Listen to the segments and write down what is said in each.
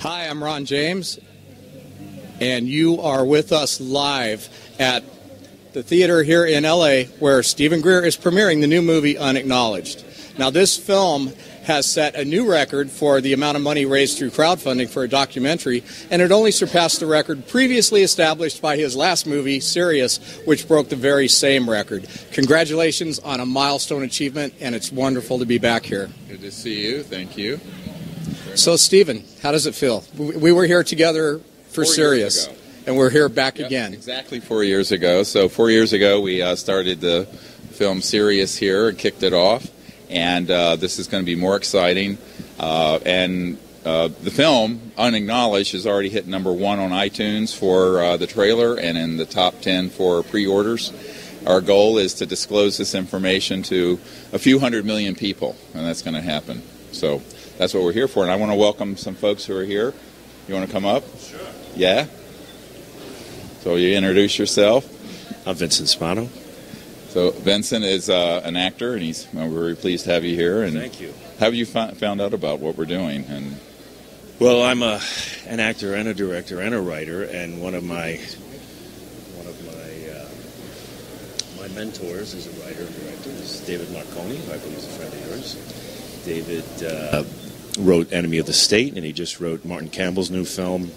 Hi, I'm Ron James, and you are with us live at the theater here in LA where Stephen Greer is premiering the new movie Unacknowledged. Now, this film has set a new record for the amount of money raised through crowdfunding for a documentary, and it only surpassed the record previously established by his last movie, Sirius, which broke the very same record. Congratulations on a milestone achievement, and it's wonderful to be back here. Good to see you. Thank you. So, Stephen, how does it feel? We were here together for Sirius, and we're here back again. Exactly 4 years ago. So 4 years ago, we started the film Sirius here and kicked it off. And this is going to be more exciting. The film, Unacknowledged, has already hit #1 on iTunes for the trailer and in the top 10 for pre-orders. Our goal is to disclose this information to a few 100 million people, and that's going to happen. So that's what we're here for. And I want to welcome some folks who are here. You want to come up? Sure. Yeah? So you introduce yourself. I'm Vincent Spano. So Vincent is an actor, and we're very pleased to have you here. And thank you. How have you found out about what we're doing? And well, I'm an actor and a director and a writer, and one of my mentors as a writer and director is David Marconi, who I believe is a friend of yours. David wrote Enemy of the State, and he just wrote Martin Campbell's new film,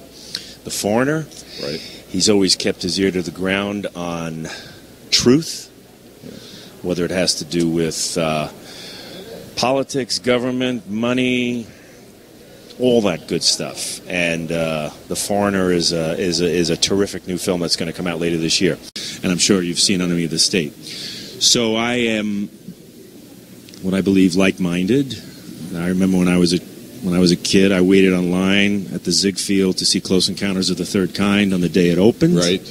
The Foreigner. Right. He's always kept his ear to the ground on truth, whether it has to do with politics, government, money, all that good stuff. And The Foreigner is a terrific new film that's going to come out later this year. And I'm sure you've seen Enemy of the State. So I am what I believe like-minded. I remember when I was a kid, I waited online at the Ziegfeld to see Close Encounters of the Third Kind on the day it opened. Right.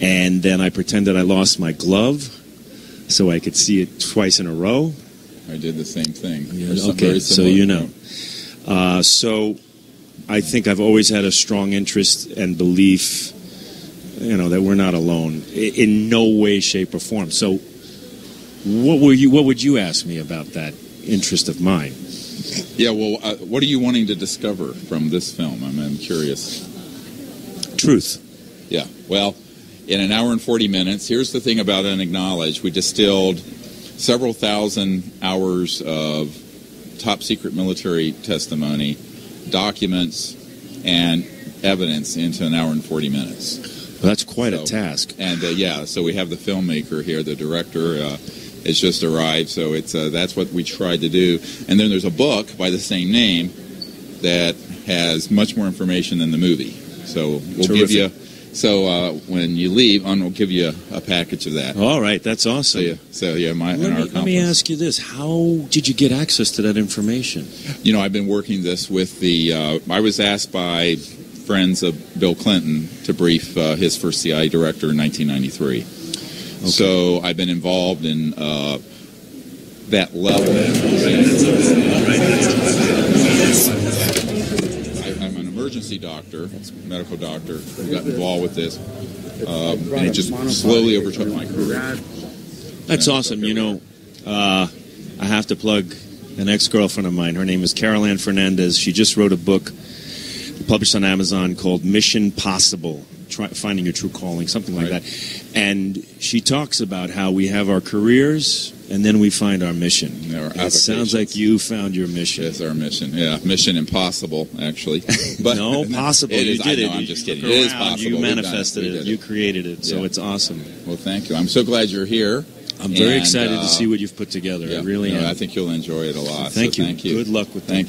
And then I pretended I lost my glove so I could see it twice in a row. I did the same thing. Yeah, okay, so you know. So I think I've always had a strong interest and belief, that we're not alone in no way, shape, or form. So what would you ask me about that interest of mine? Yeah, well, what are you wanting to discover from this film? I'm curious. Truth. Yeah, well, in an hour and 40 minutes, here's the thing about Unacknowledged. We distilled several thousand hours of top-secret military testimony, documents, and evidence into an hour and 40 minutes. Well, that's quite a task. And, so we have the filmmaker here, the director, has just arrived, so that's what we tried to do. And then there's a book by the same name that has much more information than the movie. So we'll give you... So when you leave, we'll give you a package of that. All right, that's awesome. Let me ask you this. How did you get access to that information? I've been working this with I was asked by friends of Bill Clinton to brief his first CIA director in 1993. Okay. So I've been involved in that level. I'm an emergency doctor, medical doctor, who got involved with this, and it just slowly overtook my career. That's awesome. I have to plug an ex-girlfriend of mine. Her name is Carol Ann Fernandez. She just wrote a book published on Amazon called Mission Possible, Finding Your True Calling, something like that. And she talks about how we have our careers and then we find our mission. It sounds like you found your mission. It's our mission. Yeah, Mission Impossible, actually. But no, possible. You did it. I'm just kidding. It is possible. You manifested it. You created it. So it's awesome. Well, thank you. I'm so glad you're here. I'm very excited to see what you've put together. I really am. I think you'll enjoy it a lot. Thank you. Thank you. Good luck with the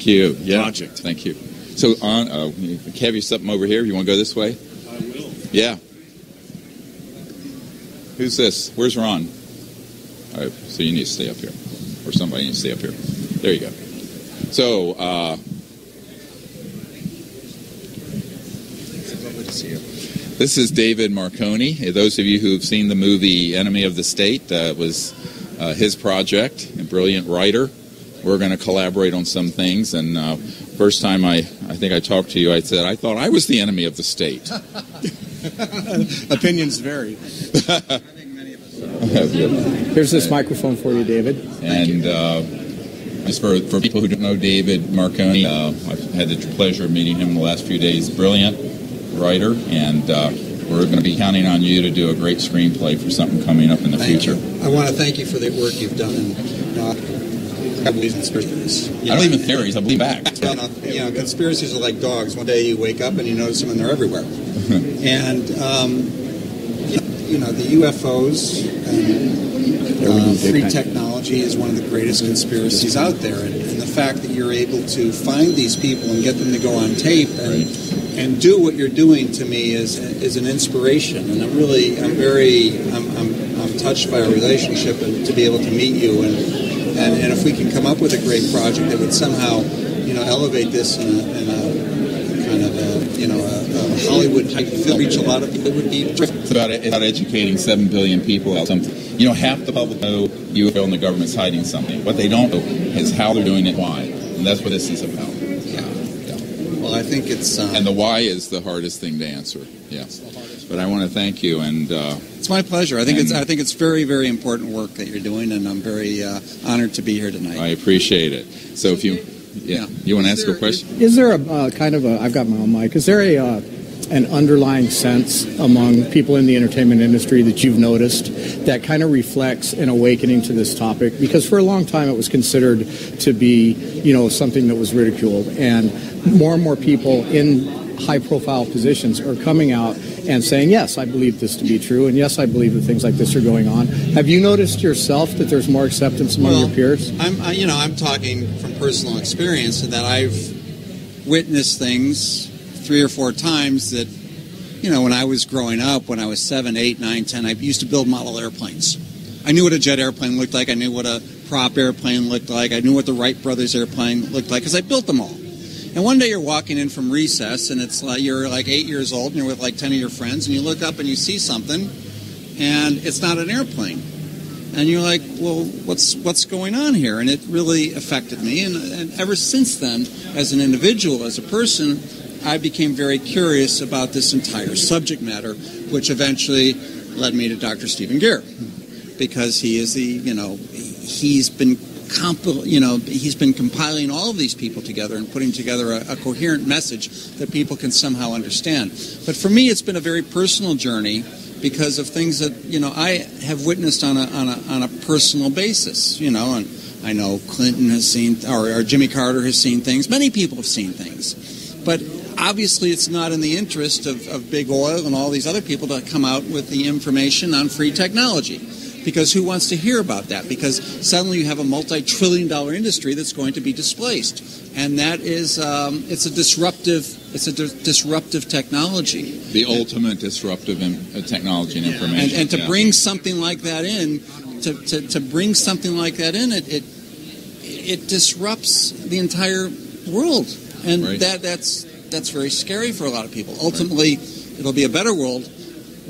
project. Thank you. So, have you something over here? You want to go this way? I will. Yeah. Who's this? Where's Ron? All right, so you need to stay up here. Or somebody needs to stay up here. There you go. So, this is David Marconi. Those of you who have seen the movie Enemy of the State, was his project, a brilliant writer. We're going to collaborate on some things, and first time I think I talked to you, I said, I thought I was the enemy of the state. Opinions vary. I think many of us are. Here's this microphone for you, David. And Just for people who don't know David Marconi, I've had the pleasure of meeting him in the last few days. Brilliant writer, and we're going to be counting on you to do a great screenplay for something coming up in the future. I want to thank you for the work you've done. I believe in conspiracies. I don't even theories. I believe facts. Conspiracies are like dogs. One day you wake up and you notice them and they're everywhere. And the UFOs and free technology is one of the greatest conspiracies out there. And the fact that you're able to find these people and get them to go on tape and do what you're doing, to me, is an inspiration. And I'm touched by our relationship and to be able to meet you. And if we can come up with a great project that would somehow, elevate this in a kind of a Hollywood type film, reach a lot of people, it would be. It's about educating 7 billion people about something. Half the public know UFO and the government's hiding something. What they don't know is how they're doing it, why, and that's what this is about. Yeah. Well, I think it's. And the why is the hardest thing to answer. Yeah. But I want to thank you, and it's my pleasure. I think it's very, very important work that you're doing, and I'm very honored to be here tonight. I appreciate it. So if you want to ask a question? Is there a kind of a? I've got my own mic. Is there an underlying sense among people in the entertainment industry that you've noticed that kind of reflects an awakening to this topic? Because for a long time it was considered to be, something that was ridiculed, and more people in high-profile positions are coming out and saying, yes, I believe this to be true, and yes, I believe that things like this are going on. Have you noticed yourself that there's more acceptance among your peers? I'm talking from personal experience that I've witnessed things 3 or 4 times that, when I was growing up, when I was 7, 8, 9, 10, I used to build model airplanes. I knew what a jet airplane looked like. I knew what a prop airplane looked like. I knew what the Wright brothers airplane looked like because I built them all. And one day you're walking in from recess, and it's like you're like 8 years old, and you're with like 10 of your friends, and you look up and you see something, and it's not an airplane. And you're like, well, what's going on here? And it really affected me. And ever since then, as an individual, as a person, I became very curious about this entire subject matter, which eventually led me to Dr. Stephen Greer, because he is he's been compiling all of these people together and putting together a coherent message that people can somehow understand. But for me, it's been a very personal journey because of things that I have witnessed on a personal basis. And I know Clinton has seen, or Jimmy Carter has seen things. Many people have seen things, but obviously it's not in the interest of big oil and all these other people to come out with the information on free technology. Because who wants to hear about that? Because suddenly you have a multi-trillion-dollar industry that's going to be displaced, and that is it's a disruptive technology. The ultimate disruptive technology and information. And to bring something like that in, to bring something like that in, it disrupts the entire world, and that's very scary for a lot of people. Ultimately, it'll be a better world.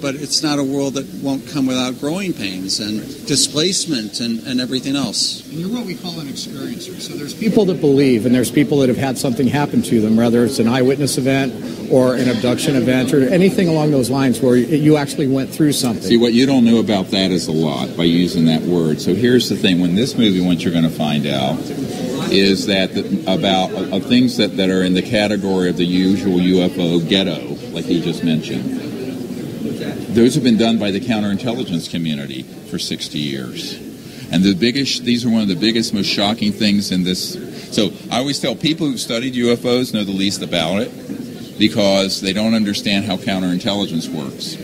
But it's not a world that won't come without growing pains and displacement and everything else. And you're what we call an experiencer. So there's people that believe, and there's people that have had something happen to them, whether it's an eyewitness event or an abduction event or anything along those lines where you actually went through something. See, what you don't know about that is a lot by using that word. So here's the thing. When this movie, what you're going to find out is that about things that are in the category of the usual UFO ghetto, like he just mentioned, those have been done by the counterintelligence community for 60 years. And these are one of the biggest, most shocking things in this. So I always tell people who've studied UFOs know the least about it because they don't understand how counterintelligence works.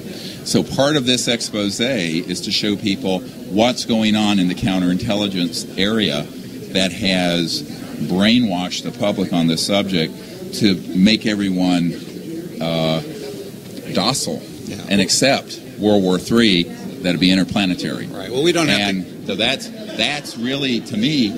So part of this expose is to show people what's going on in the counterintelligence area that has brainwashed the public on this subject to make everyone docile and accept World War III that'd be interplanetary. Right. Well, we don't have to. So that's really, to me,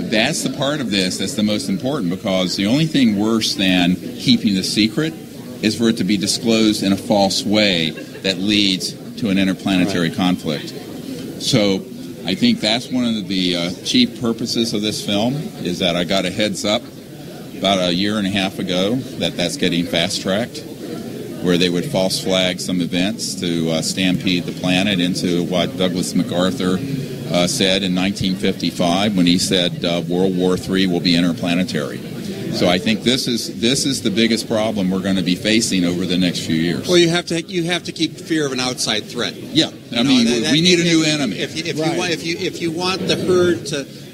that's the part of this that's the most important, because the only thing worse than keeping the secret is for it to be disclosed in a false way that leads to an interplanetary conflict. So I think that's one of the chief purposes of this film, is that I got a heads up about a year and a half ago that that's getting fast-tracked. where they would false flag some events to stampede the planet into what Douglas MacArthur said in 1955 when he said World War III will be interplanetary. So I think this is the biggest problem we're going to be facing over the next few years. Well, you have to keep fear of an outside threat. Yeah, I mean, we need a new enemy. If you want the herd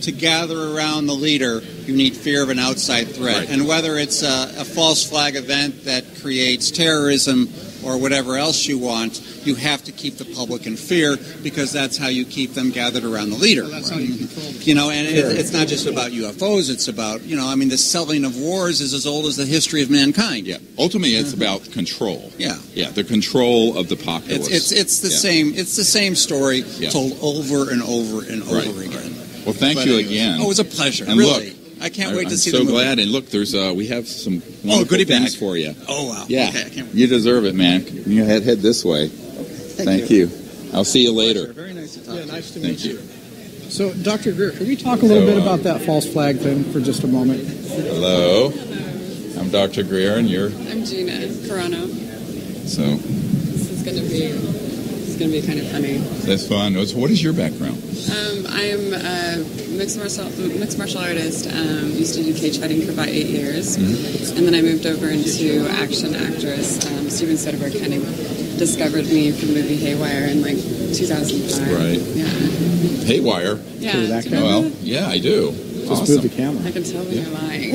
to gather around the leader, you need fear of an outside threat. Right. And whether it's a false flag event that creates terrorism or whatever else you want, you have to keep the public in fear because that's how you keep them gathered around the leader. Well, that's how you control them. You know, and it's not just about UFOs. It's about, the selling of wars is as old as the history of mankind. Yeah. Ultimately, it's about control. Yeah. Yeah, the control of the populace. It's the same. It's the same story told over and over and over again. Well, thank you again. Oh, it was a pleasure. And really. Look, I can't wait to see the movie. I'm so the movie. glad. And look, there's we have some wonderful goodie things bag for you. Oh, wow. Yeah. Okay, I can't wait. You deserve it, man. You head this way. Thank you. I'll see you later. Very nice to talk to you. Nice to Thank meet you. you. So, Dr. Greer, can we talk a little bit about that false flag thing for just a moment? Hello. I'm Dr. Greer, and you're? I'm Gina Carano. So. This is going to be kind of funny. That's fun. What is your background? I'm a mixed martial artist. Used to do cage fighting for about 8 years. Mm-hmm. And then I moved over into action actress. Steven Soderbergh kind of discovered me from the movie Haywire in like 2005. Right. Yeah. Haywire? Yeah. That Do you guy? remember Well, that? yeah, I do. Just Awesome. move the camera. I can tell when you're lying.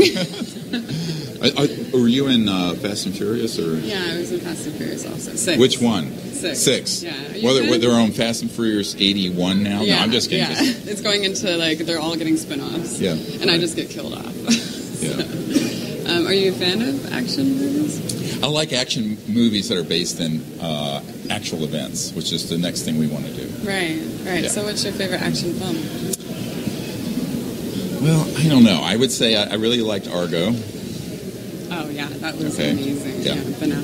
Were you in Fast and Furious? Or? Yeah, I was in Fast and Furious also. 6. Which one? 6. Yeah. Well, they're on Fast and Furious 81 now? Yeah, No, I'm just kidding. Yeah. It's going into, they're all getting spin-offs. Yeah. And I just get killed off. Yeah. Are you a fan of action movies? I like action movies that are based in actual events, which is the next thing we want to do. Right. Yeah. So what's your favorite action film? Well, I don't know. I would say I really liked Argo. Oh, yeah, that was Okay. amazing. Yeah.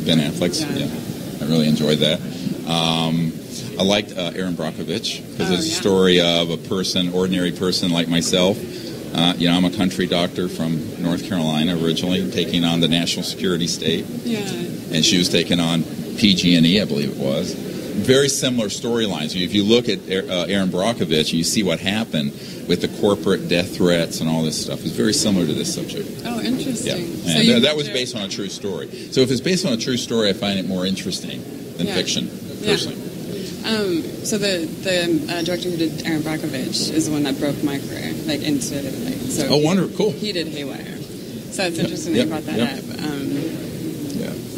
Ben Affleck's. Yeah. I really enjoyed that. I liked Aaron Brockovich because it's a story of a ordinary person like myself. I'm a country doctor from North Carolina originally, taking on the national security state. Yeah. And she was taking on PG&E, I believe it was. Very similar storylines. If you look at Aaron Brockovich and you see what happened with the corporate death threats and all this stuff, it's very similar to this subject. Oh, interesting. Yeah. So And that was based on a true story. So if it's based on a true story, I find it more interesting than fiction, personally. So the director who did Aaron Brockovich is the one that broke my career, into so. Oh, wonderful! Cool. He did Haywire, so it's interesting that you brought that up.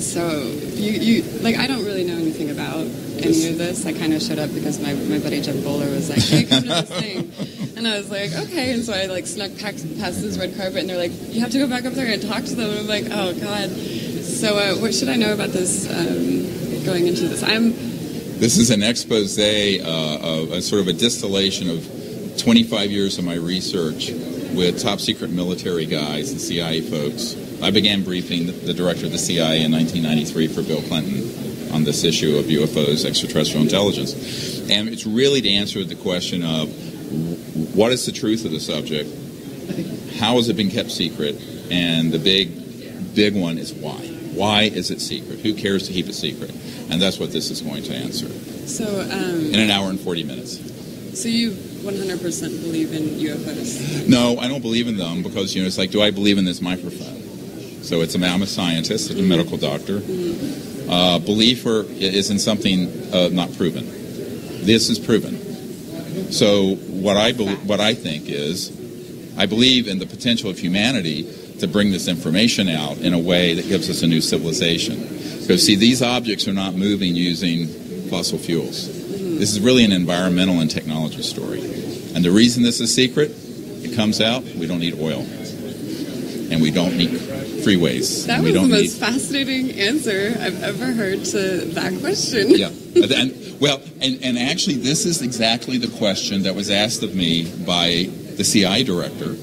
So you I don't really know anything about any of this. I kind of showed up because my buddy Jeff Bowler was like, "Hey, come to this thing," and I was like, "Okay." And so I snuck past this red carpet, and they're like, "You have to go back up there and talk to them." And I'm like, "Oh God." So what should I know about this going into this? This is an expose of a sort of a distillation of 25 years of my research with top secret military guys and CIA folks. I began briefing the director of the CIA in 1993 for Bill Clinton on this issue of UFOs, extraterrestrial intelligence. And it's really to answer the question of what is the truth of the subject, how has it been kept secret, and the big one is why. Why is it secret? Who cares to keep it secret? And that's what this is going to answer. So in an hour and 40 minutes. So you 100% believe in UFOs? No, I don't believe in them because, it's like, do I believe in this microphone? So I'm a scientist, a medical doctor. Mm-hmm. Belief is in something not proven. This is proven. So what I think is, I believe in the potential of humanity to bring this information out in a way that gives us a new civilization. Because, see, these objects are not moving using fossil fuels. Mm-hmm. This is really an environmental and technology story. And the reason this is secret, it comes out, we don't need oil. And we don't need freeways. That was the most fascinating answer I've ever heard to that question. Yeah. And actually, this is exactly the question that was asked of me by the CIA director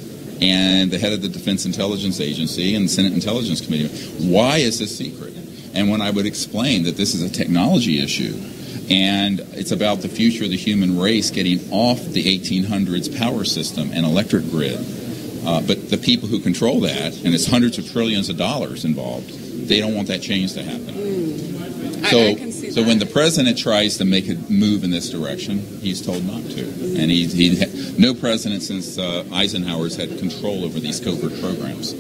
and the head of the Defense Intelligence Agency and the Senate Intelligence Committee. Why is this secret? And when I would explain that this is a technology issue and it's about the future of the human race getting off the 1800s power system and electric grid, but the people who control that, and it's hundreds of trillions of dollars involved, they don't want that change to happen. I can see So that. when the president tries to make a move in this direction, he's told not to. And no president since Eisenhower's had control over these covert programs.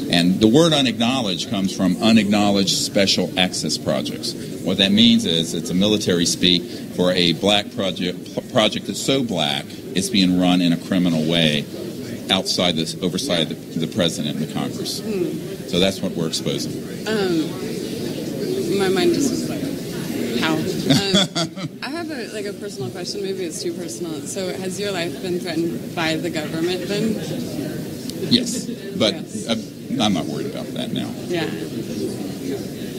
And the word unacknowledged comes from unacknowledged special access projects. What that means is it's a military speak for a black project that's so black it's being run in a criminal way outside this oversight of the president and the Congress. So that's what we're exposing. My mind just was like, how? I have a personal question. Maybe it's too personal. So has your life been threatened by the government then? Yes, but Yes. I'm not worried about that now. Yeah.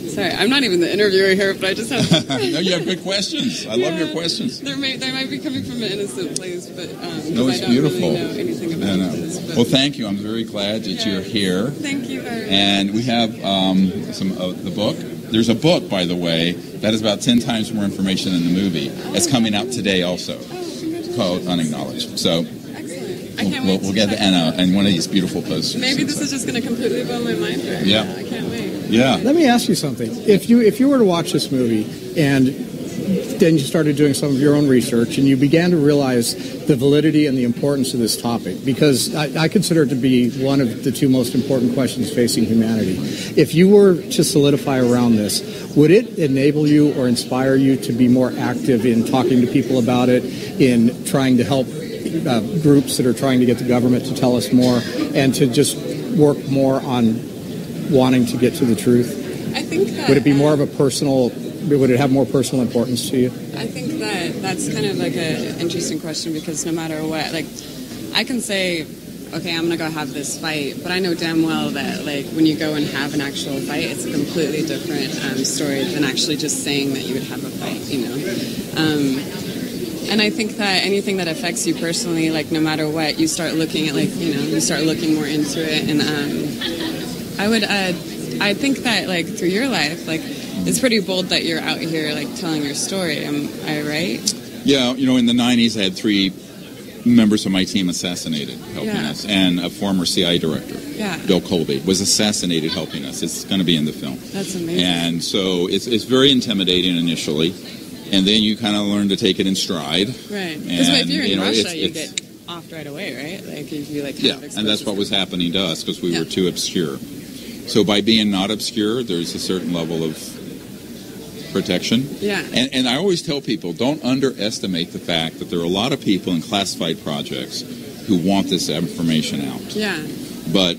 Sorry, I'm not even the interviewer here, but I just have... No, you have good questions. I love your questions. They might be coming from an innocent place, but No, it's I don't beautiful. really know anything about this. But Well, thank you. I'm very glad that you're here. Thank you very much. And we have some of the book. There's a book, by the way, that is about 10 times more information than the movie. It's coming out today also, called Unacknowledged. So Excellent. I can't wait we'll to get check the and one of these beautiful posters. Maybe this is just going to completely blow my mind right Yeah. now. I can't wait. Yeah. Let me ask you something. If you were to watch this movie and then you started doing some of your own research and you began to realize the validity and the importance of this topic, because I consider it to be one of the two most important questions facing humanity. If you were to solidify around this, would it enable you or inspire you to be more active in talking to people about it, in trying to help groups that are trying to get the government to tell us more, and to just work more on wanting to get to the truth? I think that... Would it be more of a personal... Would it have more personal importance to you? I think that's kind of like an interesting question, because no matter what, like, I can say, okay, I'm going to go have this fight, but I know damn well that, like, when you go and have an actual fight, it's a completely different story than actually just saying that you would have a fight, you know? And I think that anything that affects you personally, like, no matter what, you start looking at, like, you know, you start looking more into it. And I think that, like, through your life, like, it's pretty bold that you're out here, like, telling your story. Am I right? Yeah, you know, in the 90s, I had 3 members of my team assassinated helping us, and a former CI director, Bill Colby, was assassinated helping us. It's going to be in the film. That's amazing. And so it's very intimidating initially, and then you kind of learn to take it in stride. Right. Because if you're in Russia, you it's get offed right away, right? Like, if you, like, yeah, and that's what was happening to us because we were too obscure. So by being not obscure, there's a certain level of protection. Yeah. And I always tell people, don't underestimate the fact that there are a lot of people in classified projects who want this information out. Yeah. But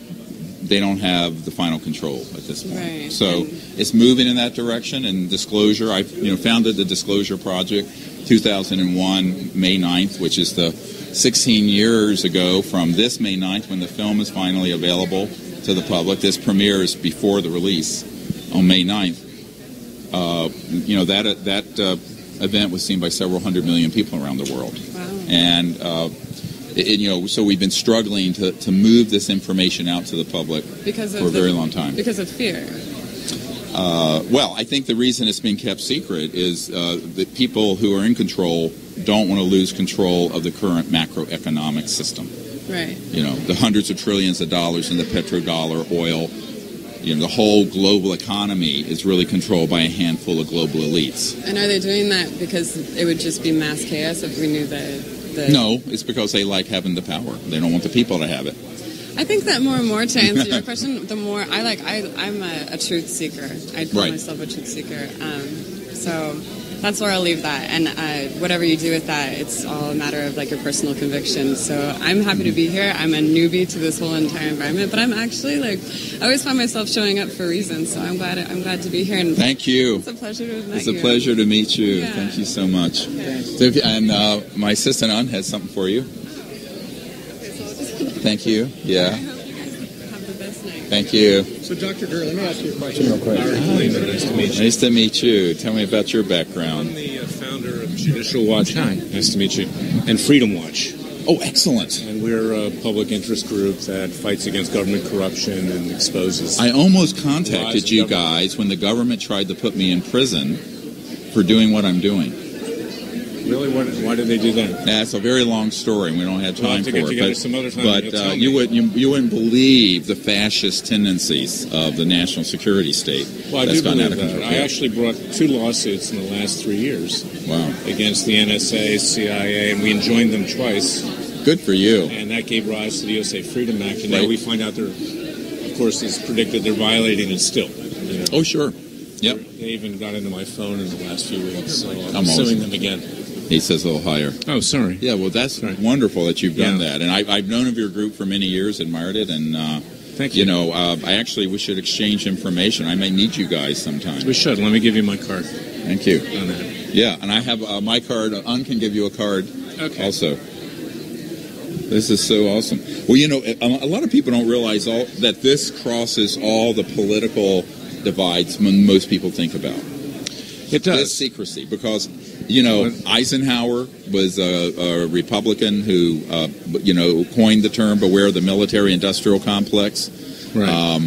they don't have the final control at this point. Right. So it's moving in that direction. And disclosure, I founded the Disclosure Project 2001, May 9th, which is the 16 years ago from this May 9th when the film is finally available to the public. This premieres before the release on May 9th. That event was seen by several hundred million people around the world. Wow. And so we've been struggling to move this information out to the public for a very long time. Because of fear. Well, I think the reason it's been kept secret is that people who are in control don't want to lose control of the current macroeconomic system. Right. You know, the hundreds of trillions of dollars in the petrodollar, oil. You know, the whole global economy is really controlled by a handful of global elites. And are they doing that because it would just be mass chaos if we knew the... No, it's because they like having the power. They don't want the people to have it. I think that more and more, to answer your question, the more I'm a truth seeker. I call myself a truth seeker. So that's where I'll leave that. And whatever you do with that, it's all a matter of, like, your personal conviction. So I'm happy to be here. I'm a newbie to this whole entire environment, but I'm actually, like, I always find myself showing up for reasons. So I'm glad to be here. And thank you. It's a pleasure to have met you. It's a pleasure to meet you. Yeah. Thank you so much. Okay. So my assistant Un has something for you. Thank you. Yeah. I hope you guys have the best night. Thank you. So, Dr. Greer, let me ask you a question real quick. Nice to meet you. Nice to meet you. Tell me about your background. I'm the founder of Judicial Watch. Hi. Nice to meet you. And Freedom Watch. Oh, excellent. And we're a public interest group that fights against government corruption and exposes... I almost contacted you guys when the government tried to put me in prison for doing what I'm doing. Really? Why did they do that? That's a very long story, and we don't have time We'll have to for get it. together some other time. But You'll tell you me. wouldn't believe the fascist tendencies of the national security state. Well, I that's do gone out believe of that. control. I actually brought 2 lawsuits in the last 3 years Wow. against the NSA, CIA, and we enjoined them twice. Good for you. And that gave rise to the USA Freedom Act. And now Right. we find out they're, of course, it's predicted they're violating it still. You know? Oh, sure. Yep. They even got into my phone in the last few weeks, so I'm Almost. suing them again. He says a little higher. Oh, sorry. Yeah, well, that's Sorry. wonderful that you've done Yeah. that. And I've known of your group for many years, admired it, and Thank you. we should exchange information. I may need you guys sometime. We should. Let me give you my card Thank you. on that. Yeah, and I have my card. Un can give you a card Okay. also. This is so awesome. Well, a lot of people don't realize that this crosses all the political divides most people think about. It This does. secrecy, because Eisenhower was a Republican who coined the term "beware the military-industrial complex." Right.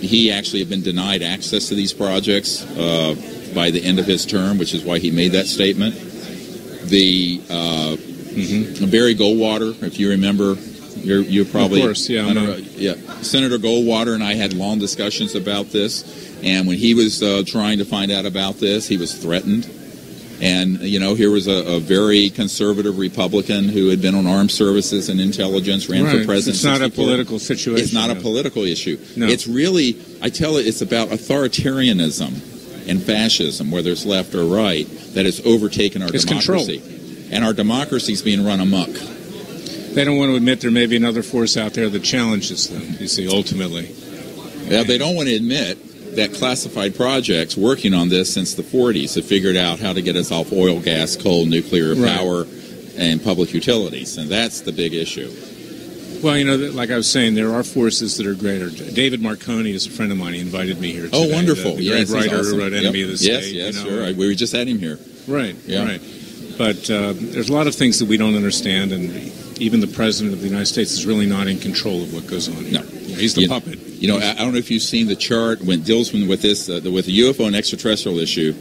He actually had been denied access to these projects by the end of his term, which is why he made that statement. The Barry Goldwater, if you remember, you're probably Of course, yeah. Senator Goldwater and I had long discussions about this, and when he was trying to find out about this, he was threatened. And here was a very conservative Republican who had been on armed services and intelligence, ran for president. It's not a 64. political situation. It's not a no. political issue. No. It's really, it's about authoritarianism and fascism, whether it's left or right, that has overtaken our It's democracy. And our democracy is being run amok. They don't want to admit there may be another force out there that challenges them, you see, ultimately. Yeah, they don't want to admit that classified projects working on this since the 40s have figured out how to get us off oil, gas, coal, nuclear power, and public utilities. And that's the big issue. Well, like I was saying, there are forces that are greater. David Marconi is a friend of mine. He invited me here today. Oh, wonderful. The Yes, great he's writer awesome. who wrote Enemy of the State. Yes, sure. We just had him here. Right, Yeah. right. But there's a lot of things that we don't understand, and even the President of the United States is really not in control of what goes on. No. He's the puppet. I don't know if you've seen the chart when deals with this, with the UFO and extraterrestrial issue.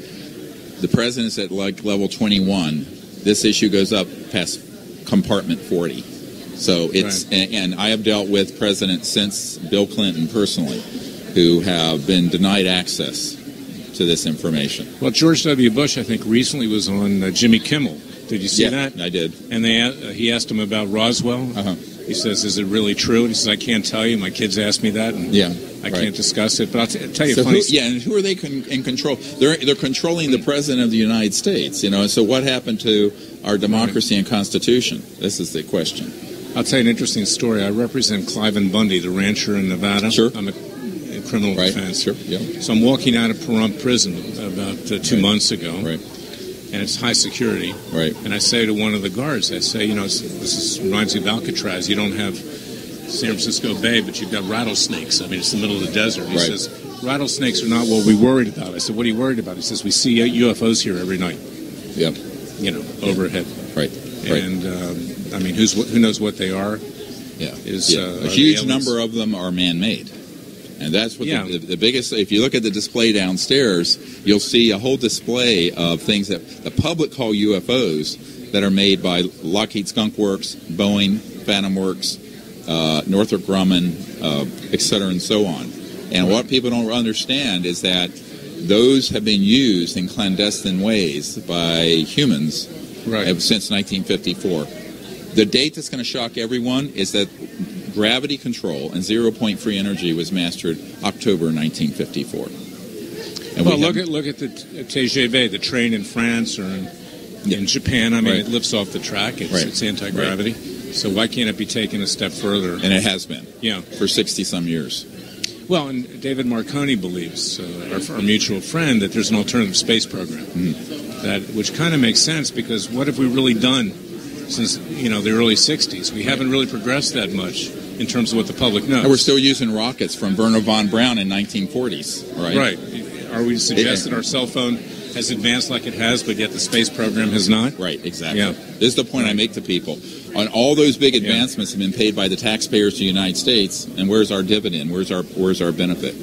The president's at level 21. This issue goes up past compartment 40. So it's, and I have dealt with presidents since Bill Clinton personally, who have been denied access to this information. Well, George W. Bush, I think, recently was on Jimmy Kimmel. Did you see that? I did. And he asked him about Roswell. Uh-huh. He says, "Is it really true?" And he says, "I can't tell you. My kids asked me that, and I can't discuss it." But I'll tell you a funny story. and who are they in control? They're controlling the president of the United States. And so what happened to our democracy and Constitution? This is the question. I'll tell you an interesting story. I represent Cliven Bundy, the rancher in Nevada. Sure. I'm a criminal defense. Sure. Yeah. So I'm walking out of Pahrump prison about 2 months ago. Right. And it's high security. Right. And I say to one of the guards, I say, this reminds me of Alcatraz. You don't have San Francisco Bay, but you've got rattlesnakes. I mean, it's the middle of the desert. He says, rattlesnakes are not what we worried about. I said, what are you worried about? He says, we see UFOs here every night. Yep. Overhead. Right. And, I mean, who knows what they are? Yeah. A huge number of them are man-made. And that's what the biggest, if you look at the display downstairs, you'll see a whole display of things that the public call UFOs that are made by Lockheed Skunk Works, Boeing, Phantom Works, Northrop Grumman, et cetera, and so on. And what people don't understand is that those have been used in clandestine ways by humans since 1954. The date that's going to shock everyone is that gravity control and zero-point free energy was mastered October 1954. And look at the TGV, the train in France or in Japan. I mean, it lifts off the track. It's anti-gravity. So why can't it be taken a step further? And it has been. Yeah. For 60-some years. Well, and David Marconi believes, our mutual friend, that there's an alternative space program, which kind of makes sense, because what have we really done since the early 60s? We haven't really progressed that much in terms of what the public knows. And we're still using rockets from Wernher von Braun in 1940s, right? Right. Are we to suggest that our cell phone has advanced like it has, but yet the space program has not? Right, exactly. Yeah. This is the point I make to people. On all those big advancements have been paid by the taxpayers of the United States, and where's our dividend? Where's our benefit?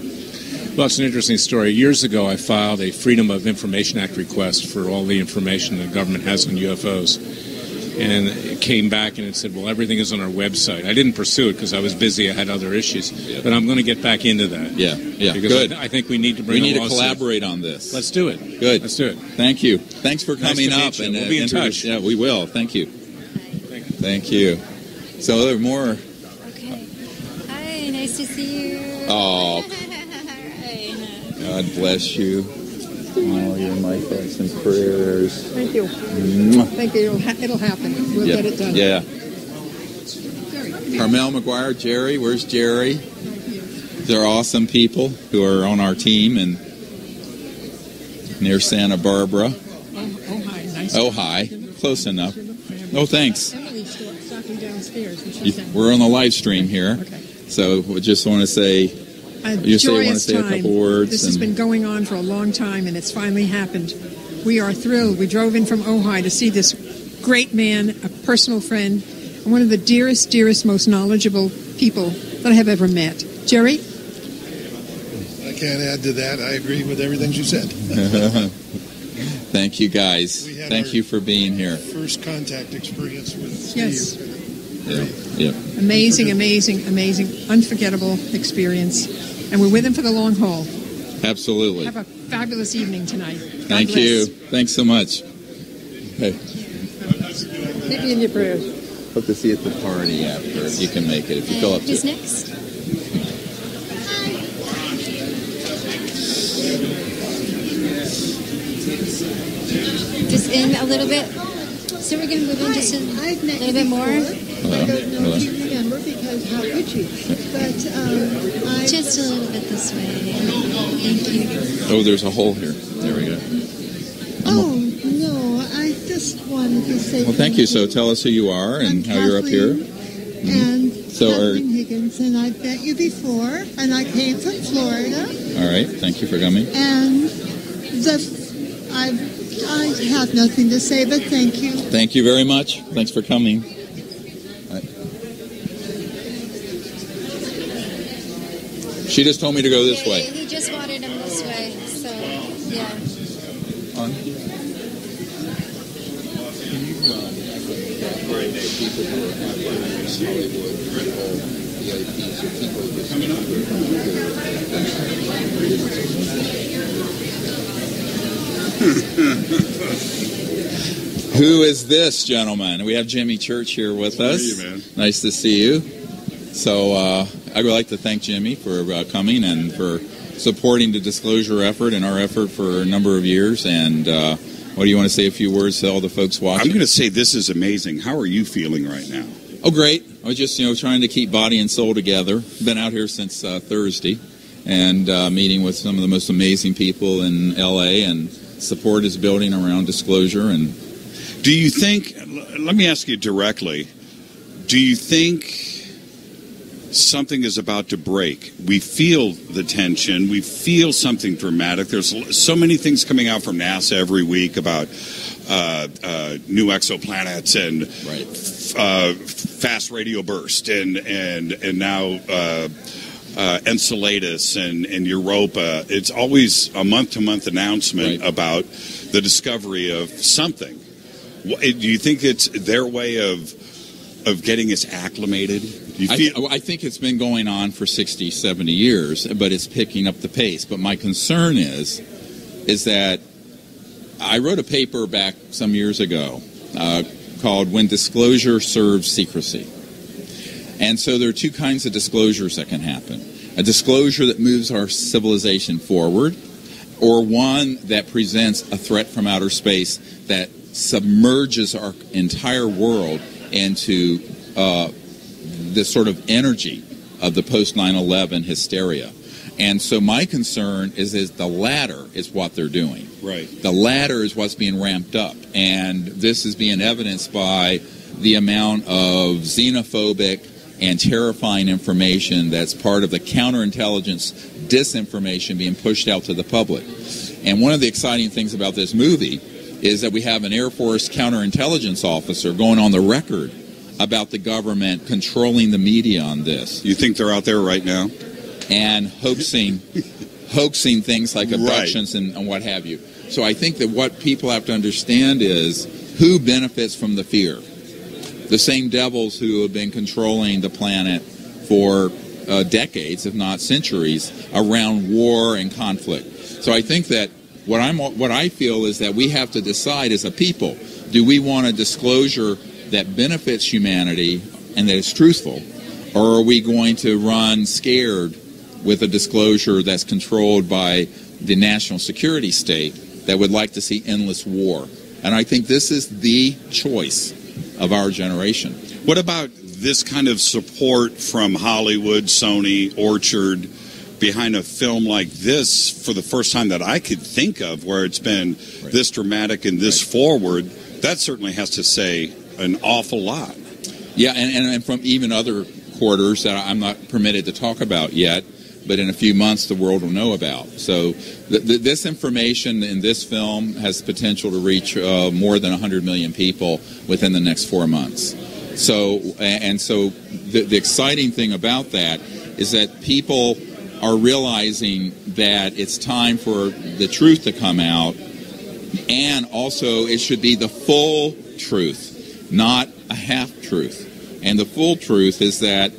Well, it's an interesting story. Years ago, I filed a Freedom of Information Act request for all the information the government has on UFOs. And it came back and it said, well, everything is on our website. I didn't pursue it because I was busy. I had other issues. Yeah. But I'm going to get back into that. Yeah. Because good. I think we need to bring We need to collaborate on this. Let's do it. Good. Let's do it. Thank you. Thanks for coming up. And we'll be in touch. Yeah, we will. Thank you. Thank you. So there are more. Okay. Hi, nice to see you. Oh. Hi. God bless you. Oh, you're my thoughts and prayers. Thank you. Thank you. It'll happen. We'll get it done. Yeah. Carmel McGuire, Jerry. Where's Jerry? They're awesome people who are on our team and near Santa Barbara. Ojai. Nice. Ojai. Close enough. Oh, thanks. Emily's talking downstairs. And she's We're on the live stream here. Okay. So we just want to say... You want to say a couple words? This has been going on for a long time, and it's finally happened. We are thrilled. We drove in from Ojai to see this great man, a personal friend, and one of the dearest, most knowledgeable people that I have ever met. Jerry? I can't add to that. I agree with everything you said. Thank you, guys. Thank you for being here. First contact experience with Steve. Yes. Yeah. Amazing, unforgettable experience. And we're with him for the long haul. Absolutely. Have a fabulous evening tonight. God Thank bless. you. Thanks so much. Hey. Keep me in your prayers. Hope to see you at the party after, if you can make it, if you feel up to it. Who's next? Just in a little bit. So we're going to move in just a little bit more. I don't know if you remember because how could you? But just a little bit this way. Thank you. Oh, there's a hole here. There we go. Oh no, I just wanted to say. Well, thank you. So tell us who you are and how you're up here. And Kathleen Higgins, and I've met you before, and I came from Florida. All right. Thank you for coming. And I have nothing to say, but thank you. Thank you very much. Thanks for coming. She just told me to go this way. He just wanted him this way, so yeah. On. Who is this gentleman? We have Jimmy Church here with us. How are you, man? Nice to see you. So I would like to thank Jimmy for coming and for supporting the disclosure effort and our effort for a number of years. And what do you want to say a few words to all the folks watching? I'm going to say this is amazing. How are you feeling right now? Oh, great. I was just, trying to keep body and soul together. Been out here since Thursday and meeting with some of the most amazing people in L.A. and support is building around disclosure. And do you think, let me ask you directly, do you think something is about to break? We feel the tension. We feel something dramatic. There's so many things coming out from NASA every week about new exoplanets and fast radio burst and now Enceladus and Europa. It's always a month-to-month announcement about the discovery of something. Do you think it's their way of getting us acclimated? I think it's been going on for 60, 70 years, but it's picking up the pace. But my concern is that I wrote a paper back some years ago called When Disclosure Serves Secrecy. And so there are two kinds of disclosures that can happen. A disclosure that moves our civilization forward, or one that presents a threat from outer space that submerges our entire world into this sort of energy of the post-9/11 hysteria. And so my concern is the latter is what they're doing. Right. The latter is what's being ramped up. And this is being evidenced by the amount of xenophobic and terrifying information that's part of the counterintelligence disinformation being pushed out to the public. And one of the exciting things about this movie is that we have an Air Force counterintelligence officer going on the record about the government controlling the media on this. You think they're out there right now? And hoaxing hoaxing things like abductions and what have you. So I think that what people have to understand is who benefits from the fear. The same devils who have been controlling the planet for decades, if not centuries, around war and conflict. So I think that what I feel is that we have to decide as a people, do we want a disclosure that benefits humanity and that is truthful, or are we going to run scared with a disclosure that's controlled by the national security state that would like to see endless war? And I think this is the choice of our generation. What about this kind of support from Hollywood, Sony, Orchard, behind a film like this for the first time that I could think of, where it's been this dramatic and this forward? That certainly has to say an awful lot. Yeah, and from even other quarters that I'm not permitted to talk about yet, but in a few months the world will know about. So this information in this film has potential to reach more than 100 million people within the next 4 months. So the exciting thing about that is that people are realizing that it's time for the truth to come out, and also it should be the full truth, not a half truth. And the full truth is that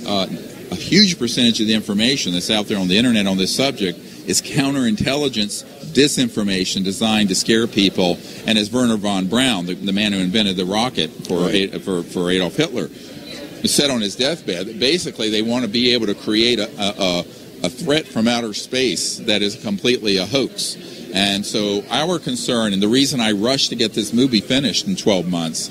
a huge percentage of the information that's out there on the internet on this subject is counterintelligence disinformation designed to scare people. And as Werner von Braun, the man who invented the rocket for Adolf Hitler, said on his deathbed, basically they want to be able to create a threat from outer space that is completely a hoax. And so our concern, and the reason I rushed to get this movie finished in 12 months,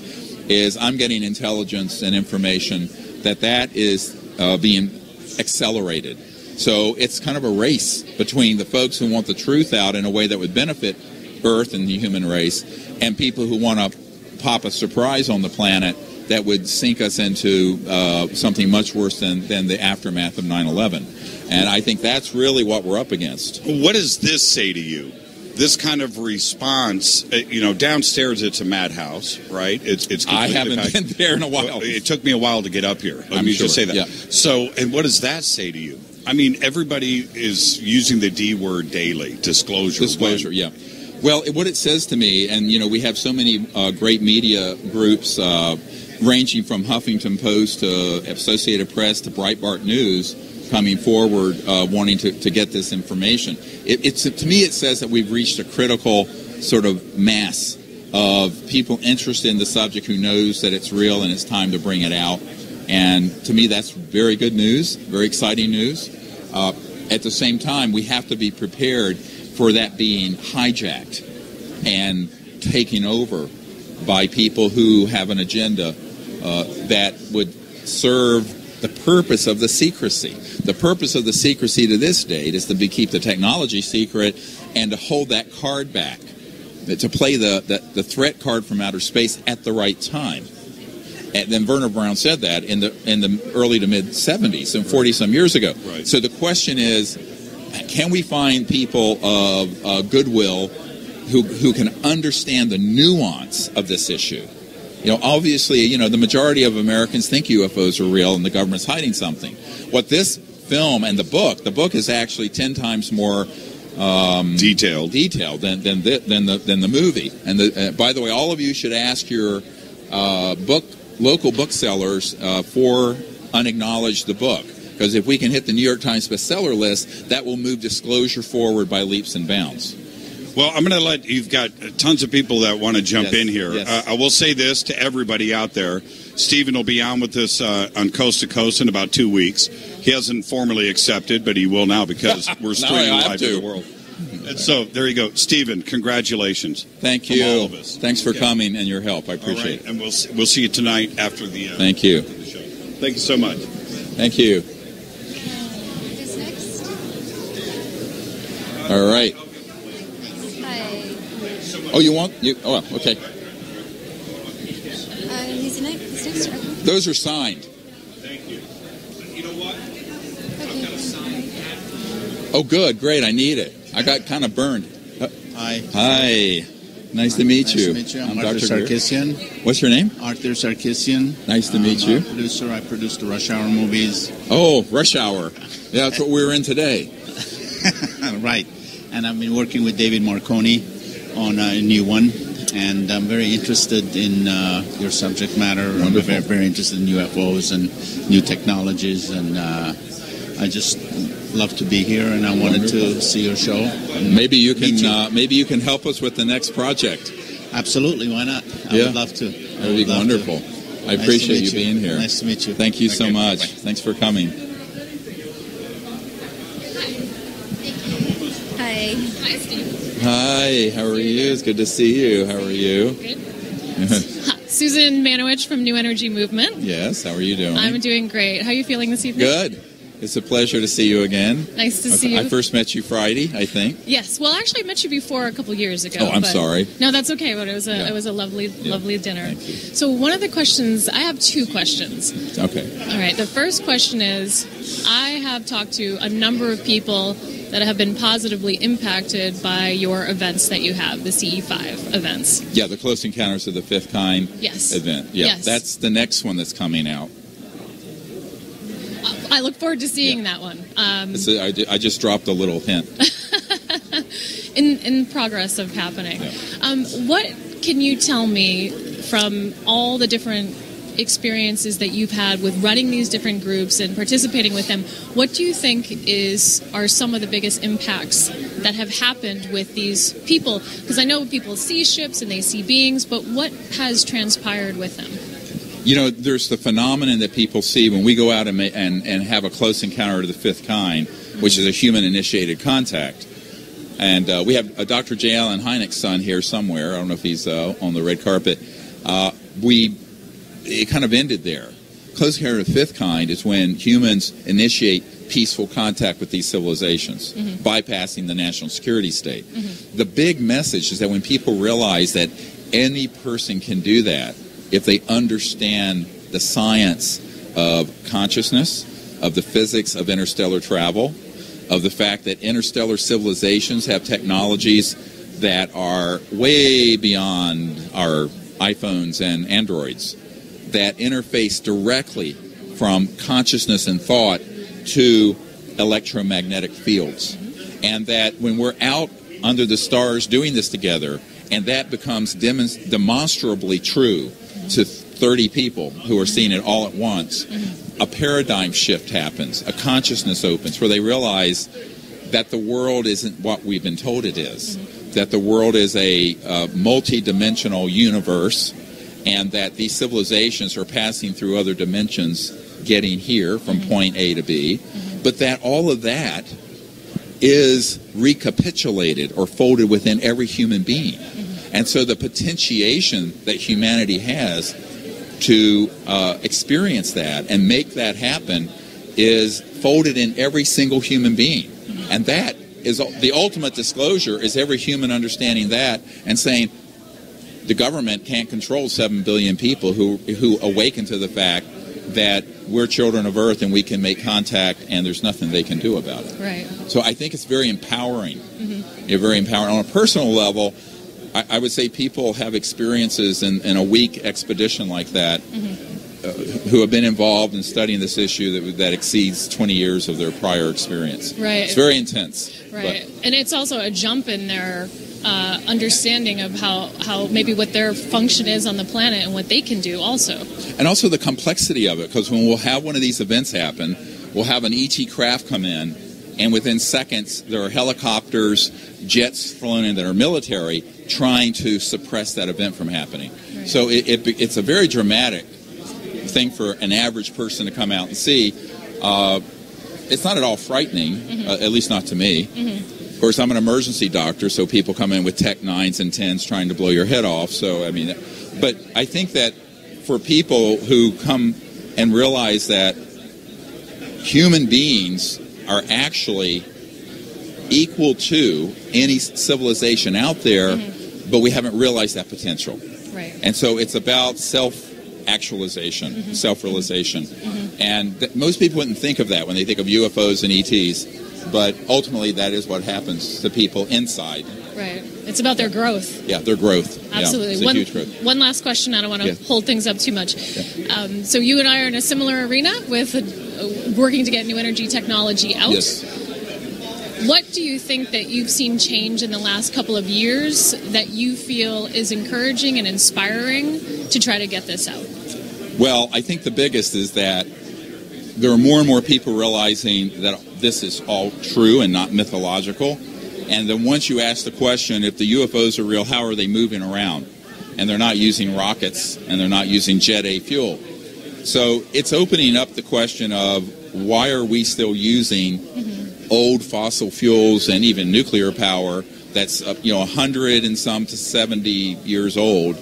is I'm getting intelligence and information that is being accelerated. So it's kind of a race between the folks who want the truth out in a way that would benefit Earth and the human race, and people who want to pop a surprise on the planet that would sink us into something much worse than the aftermath of 9/11. And I think that's really what we're up against. What does this say to you? This kind of response, downstairs it's a madhouse, right? It's I haven't been there in a while. Well, it took me a while to get up here. Let me just say that. Yeah. So, and what does that say to you? I mean, everybody is using the D word daily, disclosure. Disclosure, yeah. Well, what it says to me, and we have so many great media groups ranging from Huffington Post to Associated Press to Breitbart News coming forward wanting to get this information. To me, it says that we've reached a critical sort of mass of people interested in the subject who knows that it's real and it's time to bring it out. And to me, that's very good news, very exciting news. At the same time, we have to be prepared for that being hijacked and taken over by people who have an agenda that would serve the purpose of the secrecy. The purpose of the secrecy to this date is to keep the technology secret and to hold that card back, to play the threat card from outer space at the right time. And then Werner Braun said that in the early to mid 70s, and 40-some years ago. Right. So the question is, can we find people of goodwill who can understand the nuance of this issue? Obviously, the majority of Americans think UFOs are real and the government's hiding something. What this film and the book is actually 10 times more detailed than the movie. And by the way, all of you should ask your local booksellers for Unacknowledged, the book, because if we can hit the New York Times bestseller list, that will move disclosure forward by leaps and bounds. Well, I'm going to you've got tons of people that want to jump in here. Yes. I will say this to everybody out there. Stephen will be on with us on Coast to Coast in about 2 weeks. He hasn't formally accepted, but he will now because we're streaming live to the world. And so there you go. Stephen, congratulations. Thank you. From all of us. Thanks for coming and your help. I appreciate it. And we'll see you tonight after the Thank you. After the show. Thank you so much. Thank you. Who's next? All right. Hi. Oh, you want? Oh, okay. Who's next? Okay. Those are signed. Thank you. You know what? Okay. Oh, good. Great. I need it. I got kind of burned. Hi. Hi. Nice to meet you. Nice to meet you. I'm Dr. Sarkisian. What's your name? Arthur Sarkisian. Nice to meet you. I'm a producer. I produce the Rush Hour movies. Oh, Rush Hour. Yeah, that's what we were in today. Right. And I've been working with David Marconi on a new one, and I'm very interested in your subject matter. Wonderful. I'm very, very interested in UFOs and new technologies, and I just love to be here, and I wanted to see your show. Maybe you can help us with the next project. Absolutely, why not? I would love to. That would be wonderful. I appreciate you being here. Nice to meet you. Thank you so much. Bye. Thanks for coming. Hi. Hi, Steve. Hi, how are you? It's good to see you. How are you? Good. Susan Manowich from New Energy Movement. Yes, how are you doing? I'm doing great. How are you feeling this evening? Good. It's a pleasure to see you again. Nice to see you. I first met you Friday, I think. Yes. Well, actually, I met you before a couple years ago. Oh, I'm sorry. No, that's okay. But it was a lovely dinner. So one of the questions, I have two questions. Okay. All right. The first question is, I have talked to a number of people that have been positively impacted by your events that you have, the CE5 events. Yeah, the Close Encounters of the Fifth Kind event. Yeah, Yes. That's the next one that's coming out. I look forward to seeing that one. I just dropped a little hint. in progress of happening. What can you tell me from all the different experiences that you've had with running these different groups and participating with them? What do you think are some of the biggest impacts that have happened with these people? Because I know people see ships and they see beings, but what has transpired with them? You know, there's the phenomenon that people see when we go out and have a close encounter of the fifth kind, which is a human-initiated contact. And we have Dr. J. Allen Hynek's son here somewhere. I don't know if he's on the red carpet. It kind of ended there. Close encounter of the fifth kind is when humans initiate peaceful contact with these civilizations, bypassing the national security state. The big message is that when people realize that any person can do that, if they understand the science of consciousness, of the physics of interstellar travel, of the fact that interstellar civilizations have technologies that are way beyond our iPhones and Androids, that interface directly from consciousness and thought to electromagnetic fields. And that when we're out under the stars doing this together, and that becomes demonstrably true to 30 people who are seeing it all at once, a paradigm shift happens, a consciousness opens where they realize that the world isn't what we've been told it is, that the world is a multi-dimensional universe, and that these civilizations are passing through other dimensions, getting here from point A to B, but that all of that is recapitulated or folded within every human being. And so the potentiation that humanity has to experience that and make that happen is folded in every single human being. And that is the ultimate disclosure, is every human understanding that and saying the government can't control 7 billion people who awaken to the fact that we're children of Earth and we can make contact and there's nothing they can do about it. Right. So I think it's very empowering. Very empowering. On a personal level, I would say people have experiences in a week expedition like that who have been involved in studying this issue that exceeds 20 years of their prior experience. Right. It's very intense. Right. And it's also a jump in their understanding of how maybe what their function is on the planet and what they can do also. And also the complexity of it, because when we'll have one of these events happen, we'll have an ET craft come in, and within seconds there are helicopters, jets flown in that are military trying to suppress that event from happening. Right. So it's a very dramatic thing for an average person to come out and see. It's not at all frightening, at least not to me. Of course, I'm an emergency doctor, so people come in with Tech 9s and 10s trying to blow your head off. So, I mean, but I think that for people who come and realize that human beings are actually equal to any civilization out there, but we haven't realized that potential. Right. And so it's about self-actualization, self-realization. And most people wouldn't think of that when they think of UFOs and ETs. But ultimately, that is what happens to people inside. Right. It's about their growth. Yeah, their growth. Absolutely. Yeah, it's a huge growth. One last question. I don't want to hold things up too much. Yeah. So you and I are in a similar arena with working to get new energy technology out. Yes. what do you think that you've seen change in the last couple of years that you feel is encouraging and inspiring to try to get this out? Well, I think the biggest is that there are more and more people realizing that this is all true and not mythological. And then once you ask the question, if the UFOs are real, how are they moving around? And they're not using rockets, and they're not using Jet A fuel. So it's opening up the question of why are we still using old fossil fuels and even nuclear power that's 100 and some to 70 years old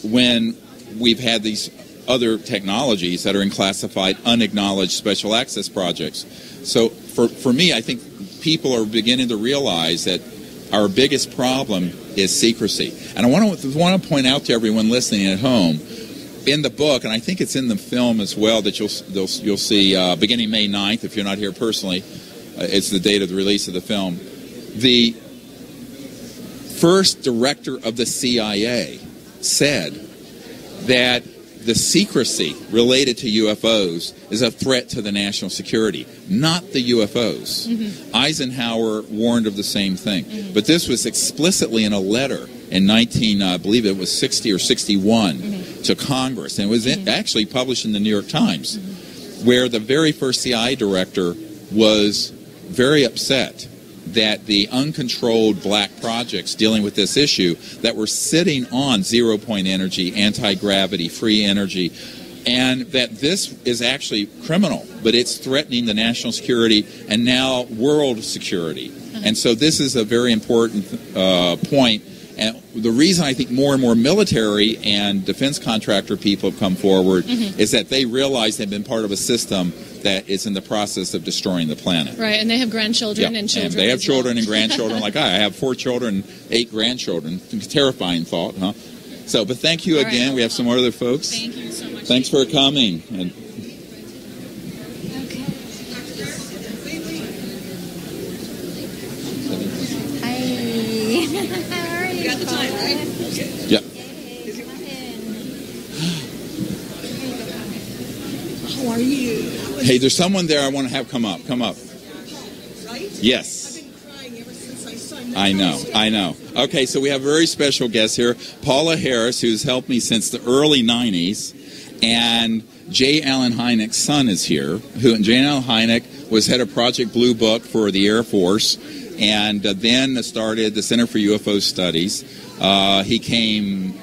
when we've had these other technologies that are in classified unacknowledged special access projects. So for me, I think people are beginning to realize that our biggest problem is secrecy. And I want to point out to everyone listening at home, in the book, and I think it's in the film as well, that you'll see beginning May 9th, if you're not here personally, it's the date of the release of the film. The first director of the CIA said that the secrecy related to UFOs is a threat to the national security, not the UFOs. Eisenhower warned of the same thing. But this was explicitly in a letter in I believe it was 60 or 61 to Congress. And it was actually published in the New York Times, where the very first CIA director was very upset that the uncontrolled black projects dealing with this issue that were sitting on zero-point energy, anti-gravity, free energy, and that this is actually criminal, but it's threatening the national security and now world security. And so this is a very important point. And the reason I think more and more military and defense contractor people have come forward is that they realize they've been part of a system that is in the process of destroying the planet. Right, and they have grandchildren and children. And they have children and grandchildren like I have 4 children, 8 grandchildren. Terrifying thought, huh? So, but thank you again. Right. We have some other folks. Thank you so much. Thanks for coming. And You got the time, right? Okay. Yeah. How are you? Hey, there's someone there I want to have come up. Come up. Right? Yes. I've been crying ever since I signed I know. Okay, so we have a very special guest here, Paula Harris, who's helped me since the early 90s, and J. Allen Hynek's son is here. J. Allen Hynek was head of Project Blue Book for the Air Force, and then started the Center for UFO Studies. He came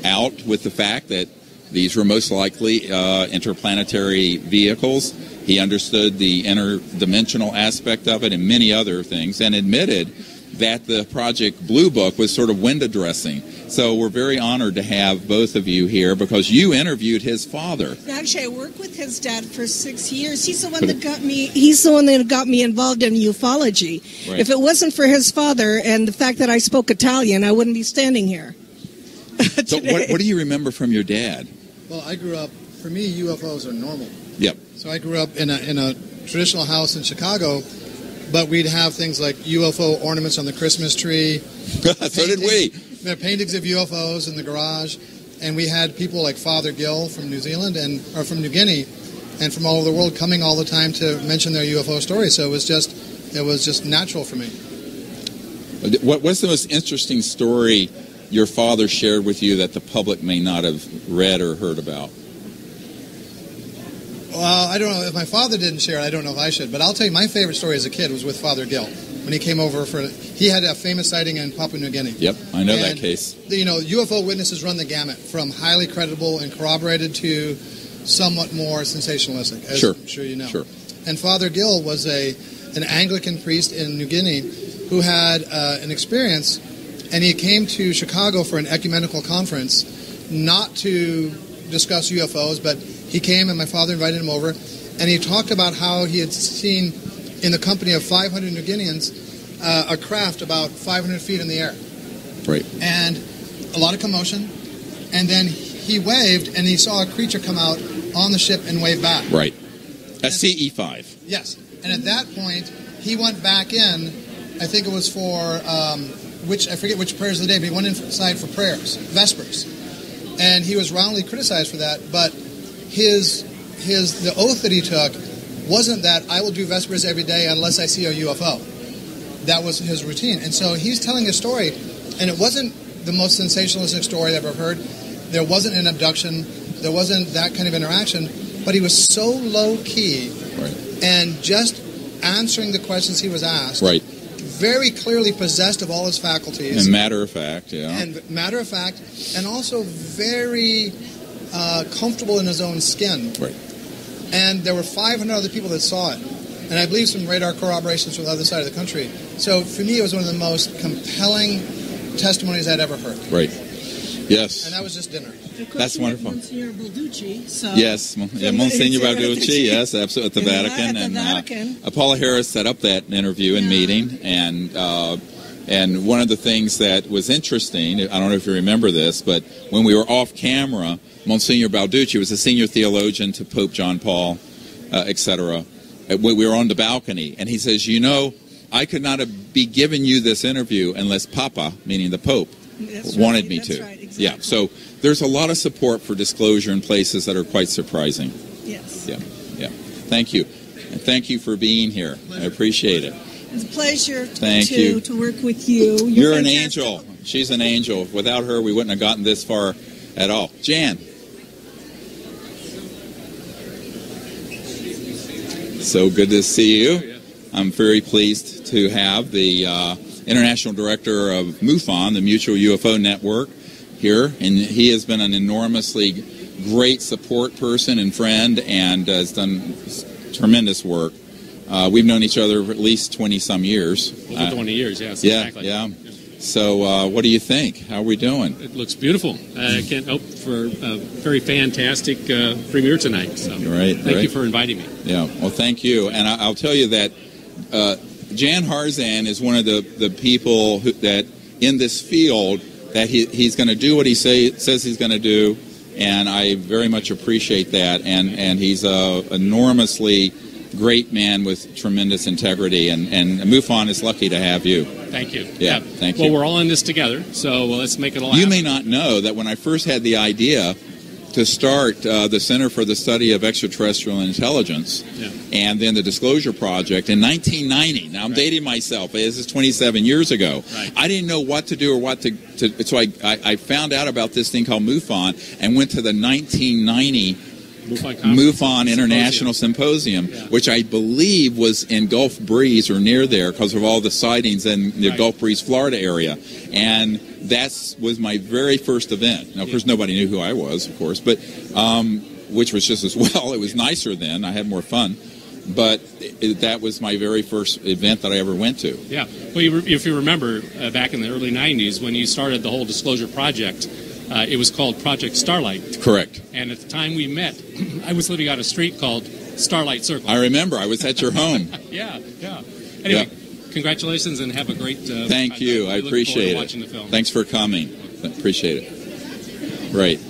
out with the fact that these were most likely interplanetary vehicles. He understood the interdimensional aspect of it and many other things, and admitted that the Project Blue Book was sort of window dressing. So we're very honored to have both of you here because you interviewed his father. Actually, I worked with his dad for 6 years. He's the one that got me. He's the one that got me involved in ufology. Right. If it wasn't for his father and the fact that I spoke Italian, I wouldn't be standing here. So what do you remember from your dad? Well, I grew up. For me, UFOs are normal. Yep. So I grew up in a traditional house in Chicago, but we'd have things like UFO ornaments on the Christmas tree. So did we. We had paintings of UFOs in the garage, and we had people like Father Gill from New Zealand or from New Guinea, and from all over the world coming all the time to mention their UFO stories. So it was just natural for me. What's the most interesting story your father shared with you that the public may not have read or heard about? Well, I don't know. If my father didn't share it, I don't know if I should. But I'll tell you, my favorite story as a kid was with Father Gill. When he came over he had a famous sighting in Papua New Guinea. Yep, I know that case. UFO witnesses run the gamut from highly credible and corroborated to somewhat more sensationalistic, as I'm sure you know. Sure. And Father Gill was an Anglican priest in New Guinea who had an experience, and he came to Chicago for an ecumenical conference, not to discuss UFOs, but he came and my father invited him over, and he talked about how he had seen in the company of 500 New Guineans a craft about 500 feet in the air. Right. And a lot of commotion, and then he waved and he saw a creature come out on the ship and wave back. Right. A CE-5. Yes. And at that point, he went back in, I think it was for, I forget which prayers of the day, but he went inside for prayers, Vespers. And he was roundly criticized for that, but the oath that he took wasn't that I will do Vespers every day unless I see a UFO. that was his routine. And so he's telling a story, and it wasn't the most sensationalistic story I've ever heard. There wasn't an abduction. There wasn't that kind of interaction. But he was so low-key and just answering the questions he was asked. Right. Very clearly possessed of all his faculties. And matter of fact, yeah. And matter of fact, and also very comfortable in his own skin. Right. And there were 500 other people that saw it. And I believe some radar corroborations from the other side of the country. So for me, it was one of the most compelling testimonies I'd ever heard. Right. Yes. And that was just dinner. That's wonderful. Monsignor Balducci. So Yes, Monsignor Balducci, yes, absolutely, at the Vatican. At the Vatican. Paula Harris set up that interview and meeting, and one of the things that was interesting, I don't know if you remember this, but when we were off camera, Monsignor Balducci was a senior theologian to Pope John Paul, etc. We were on the balcony, and he says, I could not be giving you this interview unless Papa, meaning the Pope, wanted me to. Right, exactly. Yeah, so there's a lot of support for disclosure in places that are quite surprising. Yes. Yeah. Thank you. And thank you for being here. I appreciate it. It's a pleasure Thank you. to work with you. You're an angel. She's an angel. Without her, we wouldn't have gotten this far at all. Jan. So good to see you. I'm very pleased to have the International Director of MUFON, the Mutual UFO Network, here. And he has been an enormously great support person and friend and has done tremendous work. We've known each other for at least 20-some years. Over 20 years, yes. Yeah, Exactly. yeah. So what do you think? How are we doing? It looks beautiful. I can't hope for a very fantastic premiere tonight. So thank you for inviting me. Yeah, well, thank you. And I'll tell you that Jan Harzan is one of the people that in this field that he's going to do what he says he's going to do, and I very much appreciate that. And he's a enormously great man with tremendous integrity, and MUFON is lucky to have you. Thank you. Yeah, thank you. Well, we're all in this together, so let's make it a laugh. You may not know that when I first had the idea to start the Center for the Study of Extraterrestrial Intelligence and then the Disclosure Project in 1990. Now, I'm dating myself. This is 27 years ago. Right. I didn't know what to do or what to so I found out about this thing called MUFON and went to the 1990 MUFON International Symposium, which I believe was in Gulf Breeze or near there because of all the sightings in the Gulf Breeze, Florida area. And that was my very first event. Now, of course, nobody knew who I was, of course, but which was just as well. It was nicer then. I had more fun. But that was my very first event that I ever went to. Yeah. Well, if you remember, back in the early 90s, when you started the whole Disclosure Project, it was called Project Starlight. Correct. And at the time we met, I was living on a street called Starlight Circle. I remember. I was at your home. Yeah. Anyway, congratulations and have a great Thank you. I appreciate it. Watching the film. Thanks for coming. Appreciate it. Right.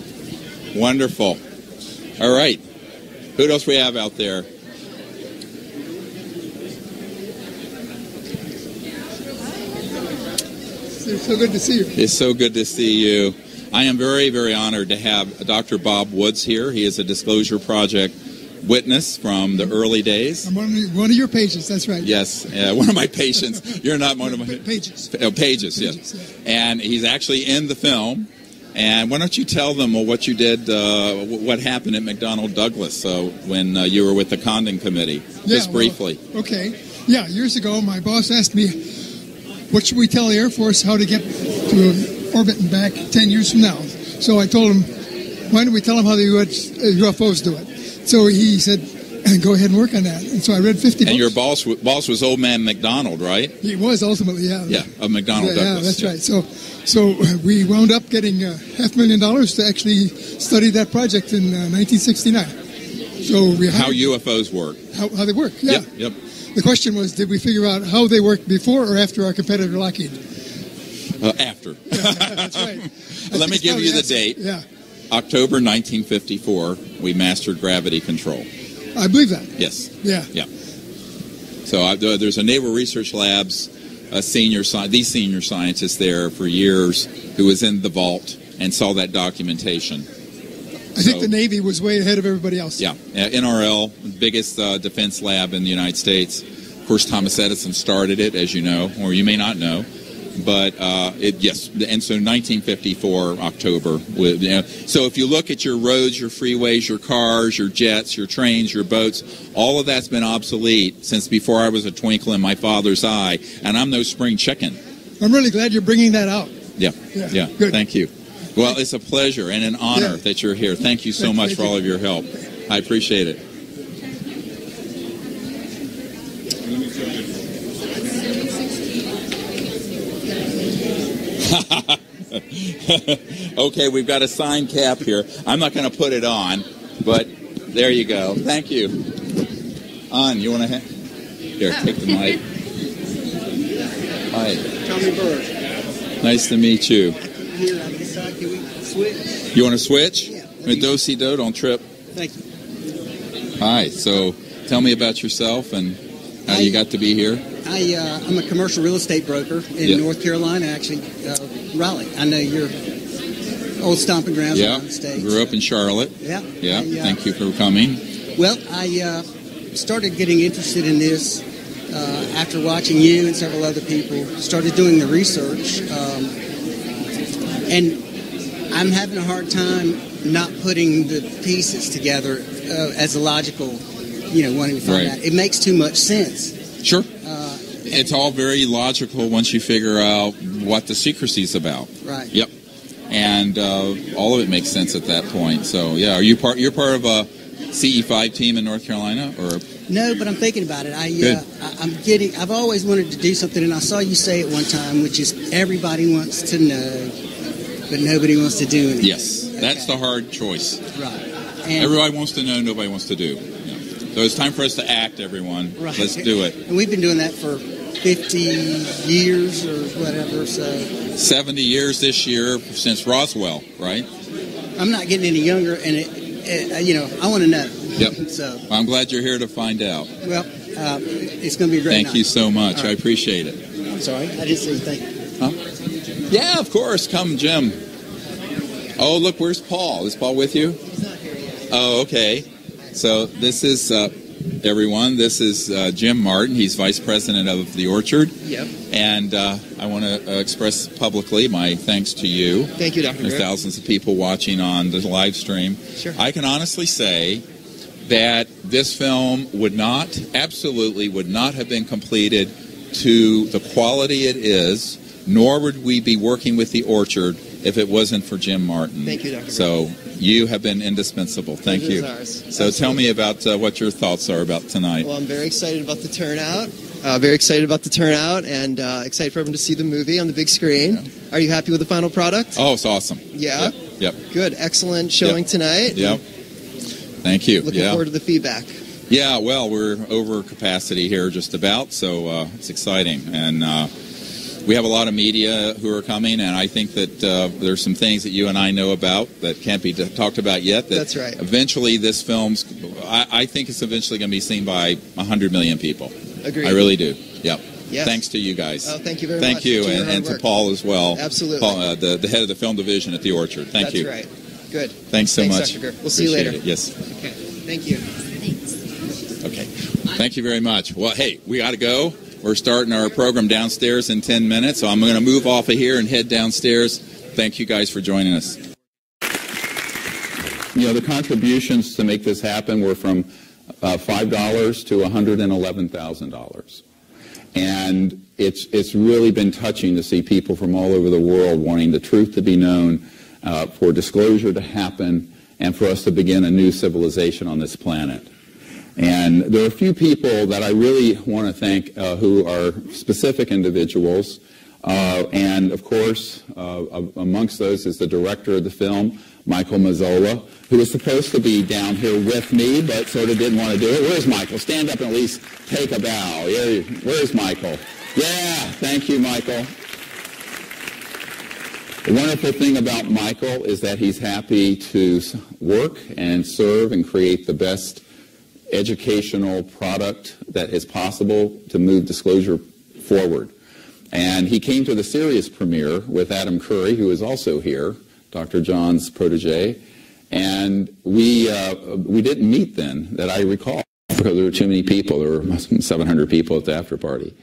Wonderful. All right. Who else we have out there? It's so good to see you. It's so good to see you. I am very, very honored to have Dr. Bob Woods here. He is a Disclosure Project witness from the early days. I'm one of your patients, that's right. Yes, one of my patients. You're not one of my... Pages. Oh, Pages, yes. Yeah. And he's actually in the film. And why don't you tell them what you did, what happened at McDonnell Douglas when you were with the Condon Committee, just briefly. Okay. Yeah, years ago, my boss asked me, what should we tell the Air Force how to get to orbit and back 10 years from now? So I told him, why don't we tell them how the UFOs do it? So he said, go ahead and work on that. And so I read 50 books. And your boss was Old Man McDonald, right? He was ultimately, yeah. Yeah, of McDonnell Douglas. Yeah, that's right. So we wound up getting $500,000 to actually study that project in 1969. So how UFOs work. How they work, yeah. Yep. The question was, did we figure out how they worked before or after our competitor Lockheed? After. That's right. Let me give you the date. Yeah. October 1954, we mastered gravity control. I believe that. Yes. Yeah. Yeah. So there's a Naval Research Labs senior scientist there for years who was in the vault and saw that documentation. I think the Navy was way ahead of everybody else. Yeah. NRL, biggest defense lab in the United States. Of course, Thomas Edison started it, as you know, or you may not know. But yes, and so 1954 October. So if you look at your roads, your freeways, your cars, your jets, your trains, your boats, all of that's been obsolete since before I was a twinkle in my father's eye, and I'm no spring chicken. I'm really glad you're bringing that out. Yeah. Good. Thank you. Well, it's a pleasure and an honor that you're here. Thank you so much for all of your help. I appreciate it. Okay, we've got a sign cap here. I'm not going to put it on, but there you go. Thank you. You want to here, take the mic. Hi. Tommy Burr. Nice to meet you. Here, on this side, can we switch? You want to switch? Yeah. Do-si-do, don't trip. Thank you. Hi, so tell me about yourself and how you got to be here. I'm a commercial real estate broker in North Carolina, actually, Raleigh. I know your old stomping grounds around the States. Grew up in Charlotte. Yeah. Thank you for coming. Well, I started getting interested in this after watching you and several other people. Started doing the research, and I'm having a hard time not putting the pieces together as a logical, wanting to find out. It makes too much sense. Sure. It's all very logical once you figure out what the secrecy's about. Right. Yep. And all of it makes sense at that point. So yeah, you're part of a CE5 team in North Carolina, or? No, but I'm thinking about it. I've always wanted to do something, and I saw you say it one time, which is everybody wants to know, but nobody wants to do anything. Yes, that's the hard choice. Right. And everybody wants to know, nobody wants to do. Yeah. So it's time for us to act, everyone. Right. Let's do it. And we've been doing that for 50 years or whatever. So 70 years this year since Roswell, right? I'm not getting any younger, and I want to know. Yep. So I'm glad you're here to find out. Well, it's going to be a great night. Thank you so much. Right. I appreciate it. I'm sorry, I didn't say thank you. Huh? Yeah, of course. Come, Jim. Oh, look, where's Paul? Is Paul with you? He's not here yet. Oh, okay. So this is, everyone, this is Jim Martin. He's Vice President of the Orchard. Yep. And I want to express publicly my thanks to you. Thank you, Dr. There's Greer. thousands of people watching on the live stream. Sure. I can honestly say that this film absolutely would not have been completed to the quality it is, nor would we be working with the Orchard if it wasn't for Jim Martin. Thank you, Dr. Greer. So you have been indispensable. Thank you. So tell me about what your thoughts are about tonight. Well, I'm very excited about the turnout. And excited for everyone to see the movie on the big screen. Yeah. Are you happy with the final product? Oh, it's awesome. Yeah? Yep. Good. Excellent showing tonight. Yep. Thank you. Looking forward to the feedback. Yeah, well, we're over capacity here just about, so it's exciting. And we have a lot of media who are coming, and I think that there's some things that you and I know about that can't be talked about yet. That's right. Eventually this film's, I think it's eventually going to be seen by 100 million people. Agreed. I really do. Yep. Yes. Thanks to you guys. Oh, thank you very much. Thank you, and to Paul as well. Absolutely. Paul, the head of the film division at the Orchard. Thank you. That's right. Good. Thanks so much. Dr. Greer. We'll see you later. It. Yes. Okay. Thank you. Thanks. Okay. Thank you very much. Well, hey, we got to go. We're starting our program downstairs in 10 minutes, so I'm going to move off of here and head downstairs. Thank you guys for joining us. The contributions to make this happen were from $5 to $111,000. And it's really been touching to see people from all over the world wanting the truth to be known, for disclosure to happen, and for us to begin a new civilization on this planet. And there are a few people that I really want to thank who are specific individuals. And, of course, amongst those is the director of the film, Michael Mazzola, who was supposed to be down here with me but sort of didn't want to do it. Where's Michael? Stand up and at least take a bow. Where's Michael? Yeah, thank you, Michael. The wonderful thing about Michael is that he's happy to work and serve and create the best educational product that is possible to move disclosure forward. And he came to the Sirius premiere with Adam Curry, who is also here, Dr. John's protege, and we didn't meet then, that I recall. because there were too many people. There were 700 people at the after party.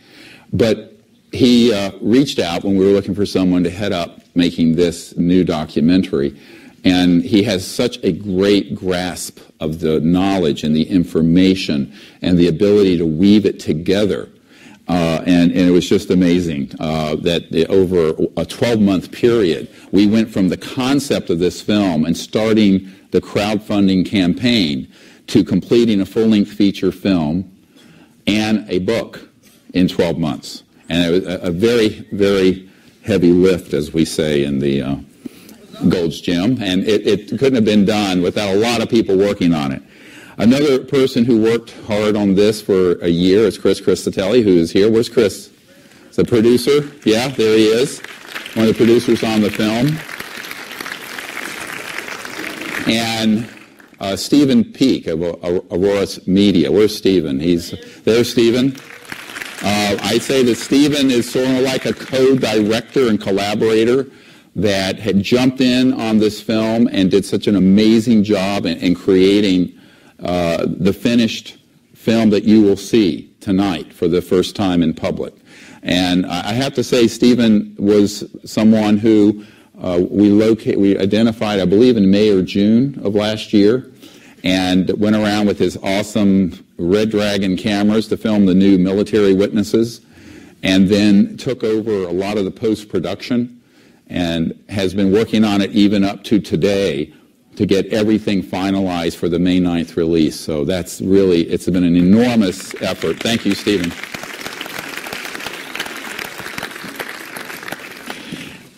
But he reached out when we were looking for someone to head up making this new documentary. And he has such a great grasp of the knowledge and the information and the ability to weave it together. And it was just amazing that over a 12-month period, we went from the concept of this film and starting the crowdfunding campaign to completing a full-length feature film and a book in 12 months. And it was a very, very heavy lift, as we say in the Gold's Gym, and it couldn't have been done without a lot of people working on it. Another person who worked hard on this for a year is Chris Christatelli, who is here. Where's Chris? The producer? Yeah, there he is. One of the producers on the film. And Stephen Peake of Aurora's Media. Where's Stephen? There's Stephen. I'd say that Stephen is sort of like a co-director and collaborator that had jumped in on this film and did such an amazing job in creating the finished film that you will see tonight for the first time in public. And I have to say, Stephen was someone who we identified, I believe, in May or June of last year, and went around with his awesome Red Dragon cameras to film the new Military Witnesses, and then took over a lot of the post-production and has been working on it even up to today to get everything finalized for the May 9th release. So it's been an enormous effort. Thank you, Stephen.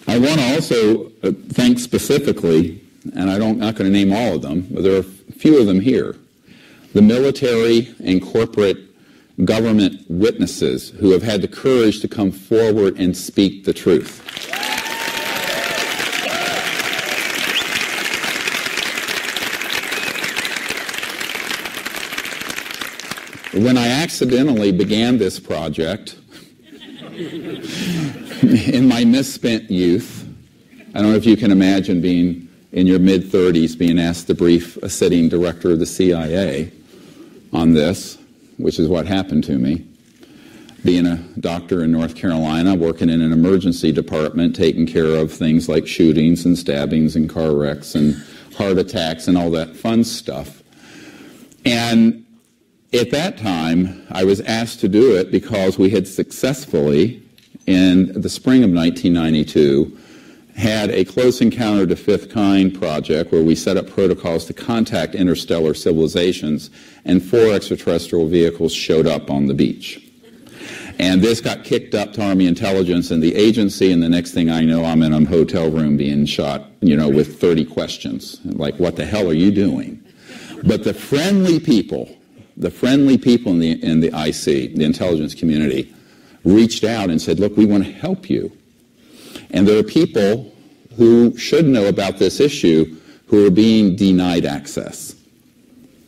I want to also thank specifically, and I'm not going to name all of them, but there are a few of them here, the military and corporate government witnesses who have had the courage to come forward and speak the truth. When I accidentally began this project in my misspent youth, I don't know if you can imagine being in your mid-30s being asked to brief a sitting director of the CIA on this, which is what happened to me. Being a doctor in North Carolina, working in an emergency department, taking care of things like shootings and stabbings and car wrecks and heart attacks and all that fun stuff. And at that time, I was asked to do it because we had successfully, in the spring of 1992, had a close encounter to fifth kind project where we set up protocols to contact interstellar civilizations, and 4 extraterrestrial vehicles showed up on the beach. And this got kicked up to Army intelligence and the agency, and the next thing I know, I'm in a hotel room being shot, with 30 questions. Like, what the hell are you doing? But the friendly people in the IC, the intelligence community, reached out and said, look, we want to help you. And there are people who should know about this issue who are being denied access.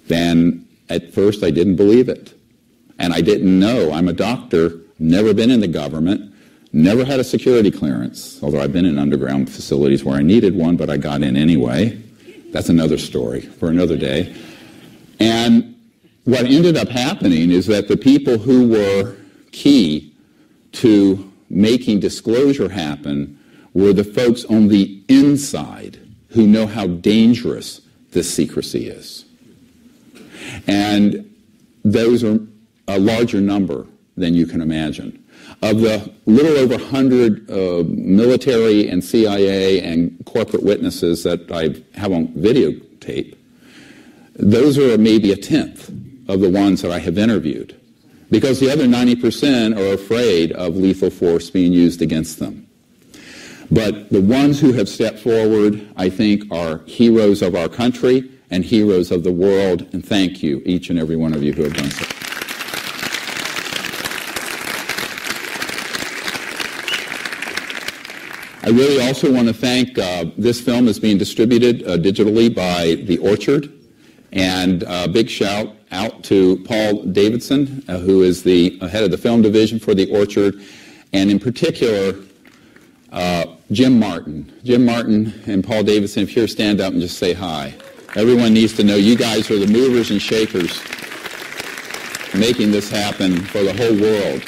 And at first I didn't believe it. And I didn't know. I'm a doctor, never been in the government, never had a security clearance, although I've been in underground facilities where I needed one, but I got in anyway. That's another story for another day. And what ended up happening is that the people who were key to making disclosure happen were the folks on the inside who know how dangerous this secrecy is. And those are a larger number than you can imagine. Of the little over 100 military and CIA and corporate witnesses that I have on videotape, those are maybe a tenth of the ones that I have interviewed, because the other 90% are afraid of lethal force being used against them. But the ones who have stepped forward, I think, are heroes of our country and heroes of the world, and thank you, each and every one of you who have done so. I really also want to thank, this film is being distributed digitally by The Orchard, and a big shout out to Paul Davidson, who is the head of the film division for The Orchard, and in particular, Jim Martin. Jim Martin and Paul Davidson, if you're here, stand up and just say hi. Everyone needs to know you guys are the movers and shakers making this happen for the whole world.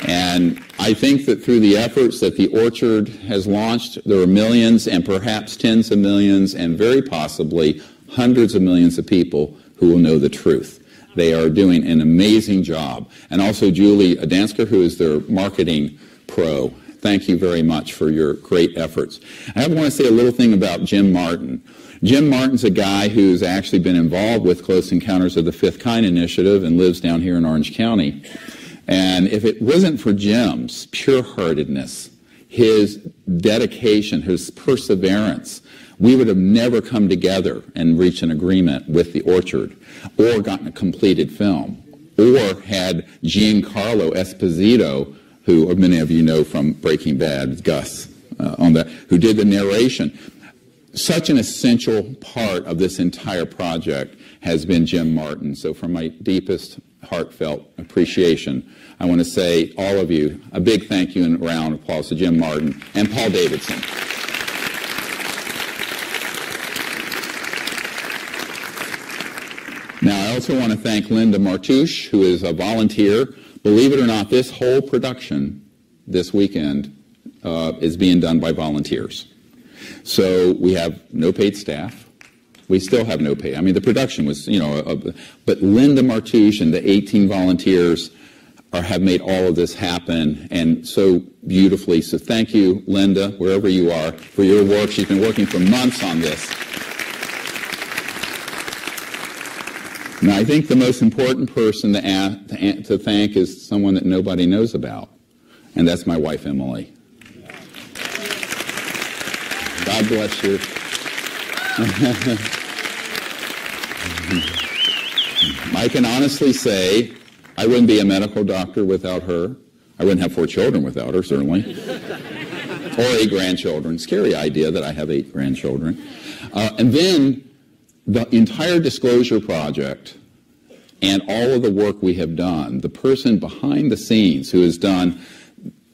And I think that through the efforts that the Orchard has launched, there are millions and perhaps tens of millions and very possibly hundreds of millions of people who will know the truth. They are doing an amazing job. And also Julie Adansker, who is their marketing pro. Thank you very much for your great efforts. I want to say a little thing about Jim Martin. Jim Martin's a guy who's actually been involved with Close Encounters of the Fifth Kind initiative and lives down here in Orange County. And if it wasn't for Jim's pure-heartedness, his dedication, his perseverance, we would have never come together and reached an agreement with the Orchard or gotten a completed film or had Giancarlo Esposito, who many of you know from Breaking Bad, Gus, on that, who did the narration. Such an essential part of this entire project has been Jim Martin. So from my deepest heartfelt appreciation, I want to say, all of you, a big thank you and a round of applause to Jim Martin and Paul Davidson. Now, I also want to thank Linda Martouche, who is a volunteer. Believe it or not, this whole production this weekend is being done by volunteers. So we have no paid staff. We still have no pay. I mean, the production was, but Linda Martouche and the 18 volunteers have made all of this happen, and so beautifully. So thank you, Linda, wherever you are, for your work. She's been working for months on this. Now, I think the most important person to thank is someone that nobody knows about, and that's my wife, Emily. God bless you. I can honestly say I wouldn't be a medical doctor without her. I wouldn't have 4 children without her, certainly. Or 8 grandchildren. Scary idea that I have 8 grandchildren. And then the entire disclosure project and all of the work we have done, the person behind the scenes who has done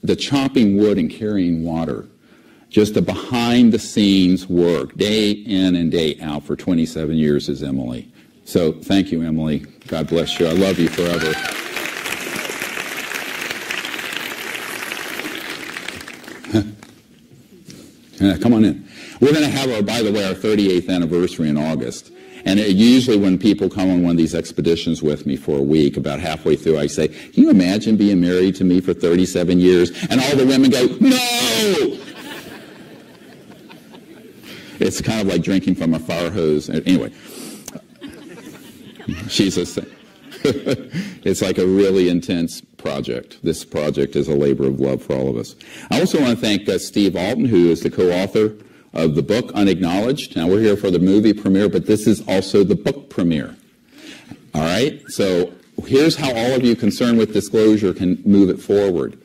the chopping wood and carrying water, just the behind-the-scenes work, day in and day out for 27 years is Emily. So thank you, Emily. God bless you. I love you forever. Come on in. We're going to have, by the way, our 38th anniversary in August. And usually when people come on one of these expeditions with me for a week, about halfway through, I say, can you imagine being married to me for 37 years? And all the women go, no! It's kind of like drinking from a fire hose. Anyway, it's like a really intense project. This project is a labor of love for all of us. I also want to thank Steve Alton, who is the co-author of the book Unacknowledged. Now, we're here for the movie premiere, but this is also the book premiere. All right? So here's how all of you concerned with disclosure can move it forward.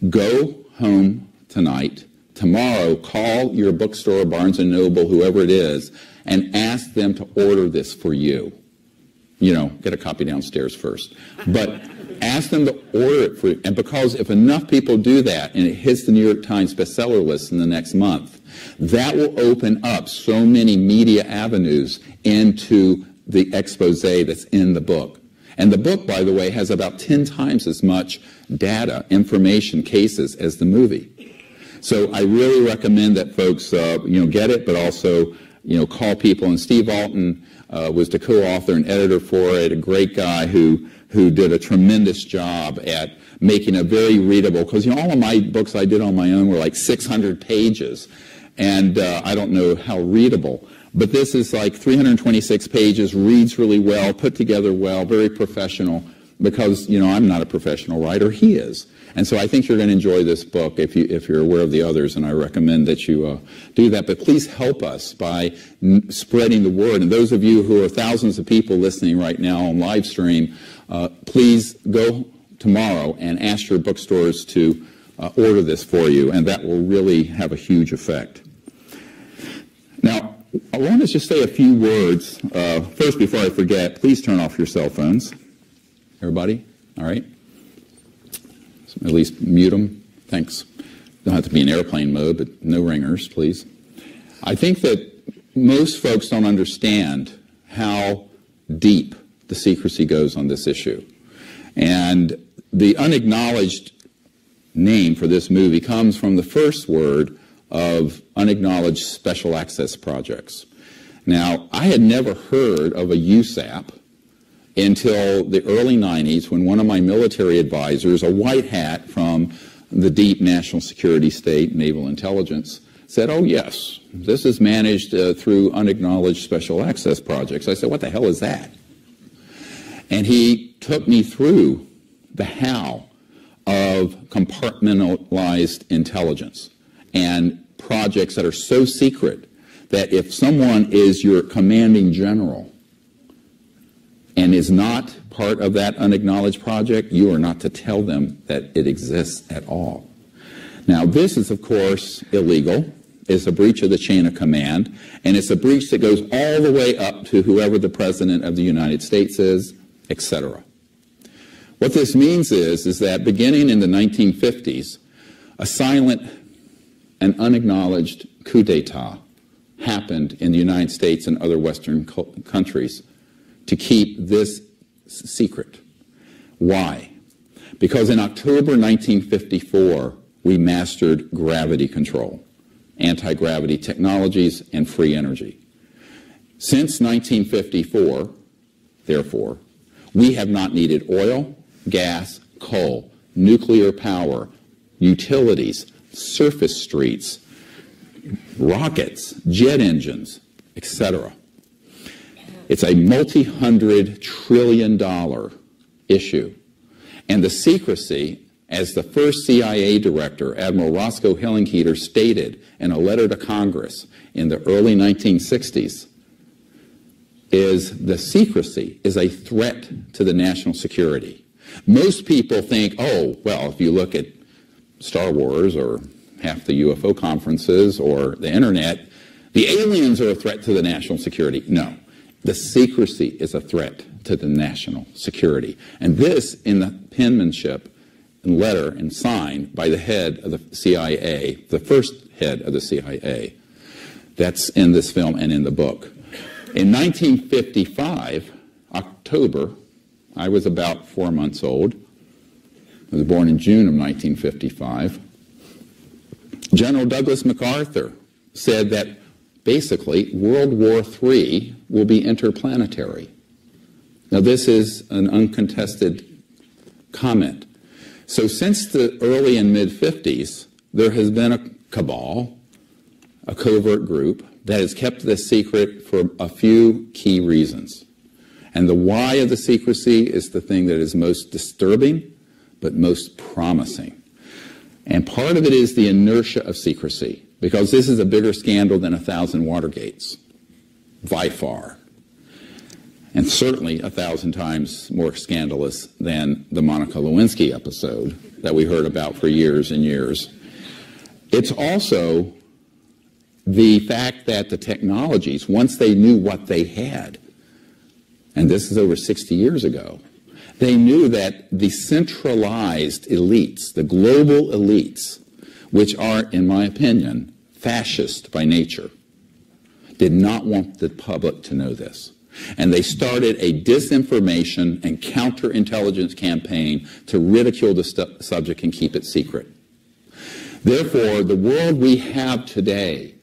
Go home tonight. Tomorrow, call your bookstore, Barnes & Noble, whoever it is, and ask them to order this for you. Get a copy downstairs first. But ask them to order it for you. And because if enough people do that and it hits the New York Times bestseller list in the next month, that will open up so many media avenues into the expose that's in the book. And the book, by the way, has about 10 times as much data, information, cases as the movie. So I really recommend that folks, get it, but also, call people. And Steve Alton was the co-author and editor for it, a great guy who did a tremendous job at making it very readable. Because, all of my books I did on my own were like 600 pages. And I don't know how readable. But this is like 326 pages, reads really well, put together well, very professional. Because, I'm not a professional writer, he is. And so I think you're going to enjoy this book if you're aware of the others, and I recommend that you do that. But please help us by spreading the word. And those of you who are thousands of people listening right now on live stream, please go tomorrow and ask your bookstores to order this for you, and that will really have a huge effect. Now, I want to just say a few words. First, before I forget, please turn off your cell phones. Everybody? All right? At least mute them. Thanks. Don't have to be in airplane mode, but no ringers, please. I think that most folks don't understand how deep the secrecy goes on this issue. And the unacknowledged name for this movie comes from the first word of unacknowledged special access projects. Now, I had never heard of a USAP until the early 90s when one of my military advisors, a white hat from the deep national security state, naval intelligence, said, oh yes, this is managed through unacknowledged special access projects. I said, what the hell is that? And he took me through the how of compartmentalized intelligence and projects that are so secret that if someone is your commanding general and is not part of that unacknowledged project, you are not to tell them that it exists at all. Now, this is, of course, illegal. It's a breach of the chain of command, and it's a breach that goes all the way up to whoever the President of the United States is, etc. What this means is that beginning in the 1950s, a silent and unacknowledged coup d'etat happened in the United States and other Western countries to keep this secret. Why? Because in October 1954, we mastered gravity control, anti-gravity technologies, and free energy. Since 1954, therefore, we have not needed oil, gas, coal, nuclear power, utilities, surface streets, rockets, jet engines, etc. It's a multi-hundred trillion dollar issue. And the secrecy, as the first CIA director, Admiral Roscoe Hillenkoetter, stated in a letter to Congress in the early 1960s, is the secrecy is a threat to the national security. Most people think, oh, well, if you look at Star Wars or half the UFO conferences or the internet, the aliens are a threat to the national security. No, the secrecy is a threat to the national security. And this, in the penmanship and letter and signed by the head of the CIA, the first head of the CIA, that's in this film and in the book. In 1955, October, I was about 4 months old. I was born in June of 1955. General Douglas MacArthur said that basically World War III will be interplanetary. Now, this is an uncontested comment. So since the early and mid-50s, there has been a cabal, a covert group, that has kept this secret for a few key reasons. And the why of the secrecy is the thing that is most disturbing, but most promising. And part of it is the inertia of secrecy, because this is a bigger scandal than 1,000 Watergates, by far. And certainly 1,000 times more scandalous than the Monica Lewinsky episode that we heard about for years and years. It's also the fact that the technologies, once they knew what they had, and this is over 60 years ago, they knew that the centralized elites, the global elites, which are, in my opinion, fascist by nature, did not want the public to know this. And they started a disinformation and counterintelligence campaign to ridicule the subject and keep it secret. Therefore, the world we have today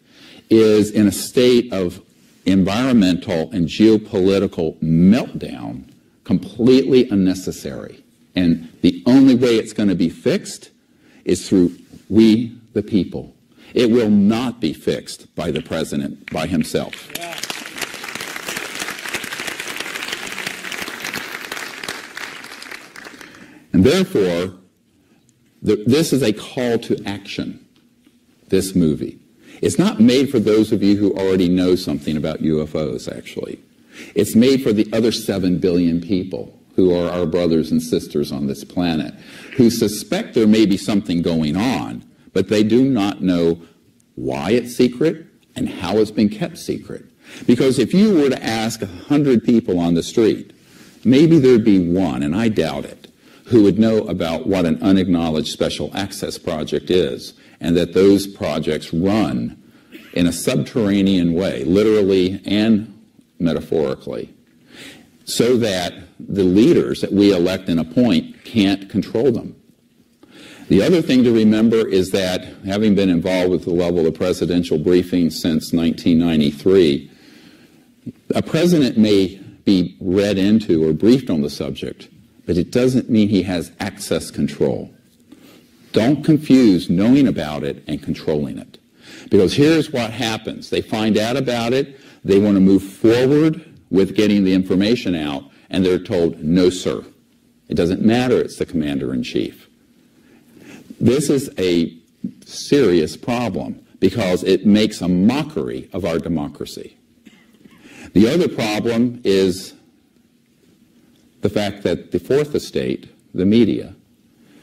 is in a state of environmental and geopolitical meltdown, completely unnecessary. And the only way it's going to be fixed is through we, the people. It will not be fixed by the president, by himself. Yeah. And therefore, this is a call to action, this movie. It's not made for those of you who already know something about UFOs, actually. It's made for the other 7 billion people who are our brothers and sisters on this planet, who suspect there may be something going on, but they do not know why it's secret and how it's been kept secret. Because if you were to ask 100 people on the street, maybe there'd be one, and I doubt it, who would know about what an unacknowledged special access project is, and that those projects run in a subterranean way, literally and metaphorically. so that the leaders that we elect and appoint can't control them. The other thing to remember is that, having been involved with the level of presidential briefings since 1993, a president may be read into or briefed on the subject, but it doesn't mean he has access control. Don't confuse knowing about it and controlling it. Because here's what happens. They find out about it, they want to move forward with getting the information out, and they're told, no, sir. It doesn't matter, it's the commander-in-chief. This is a serious problem because it makes a mockery of our democracy. The other problem is the fact that the fourth estate, the media,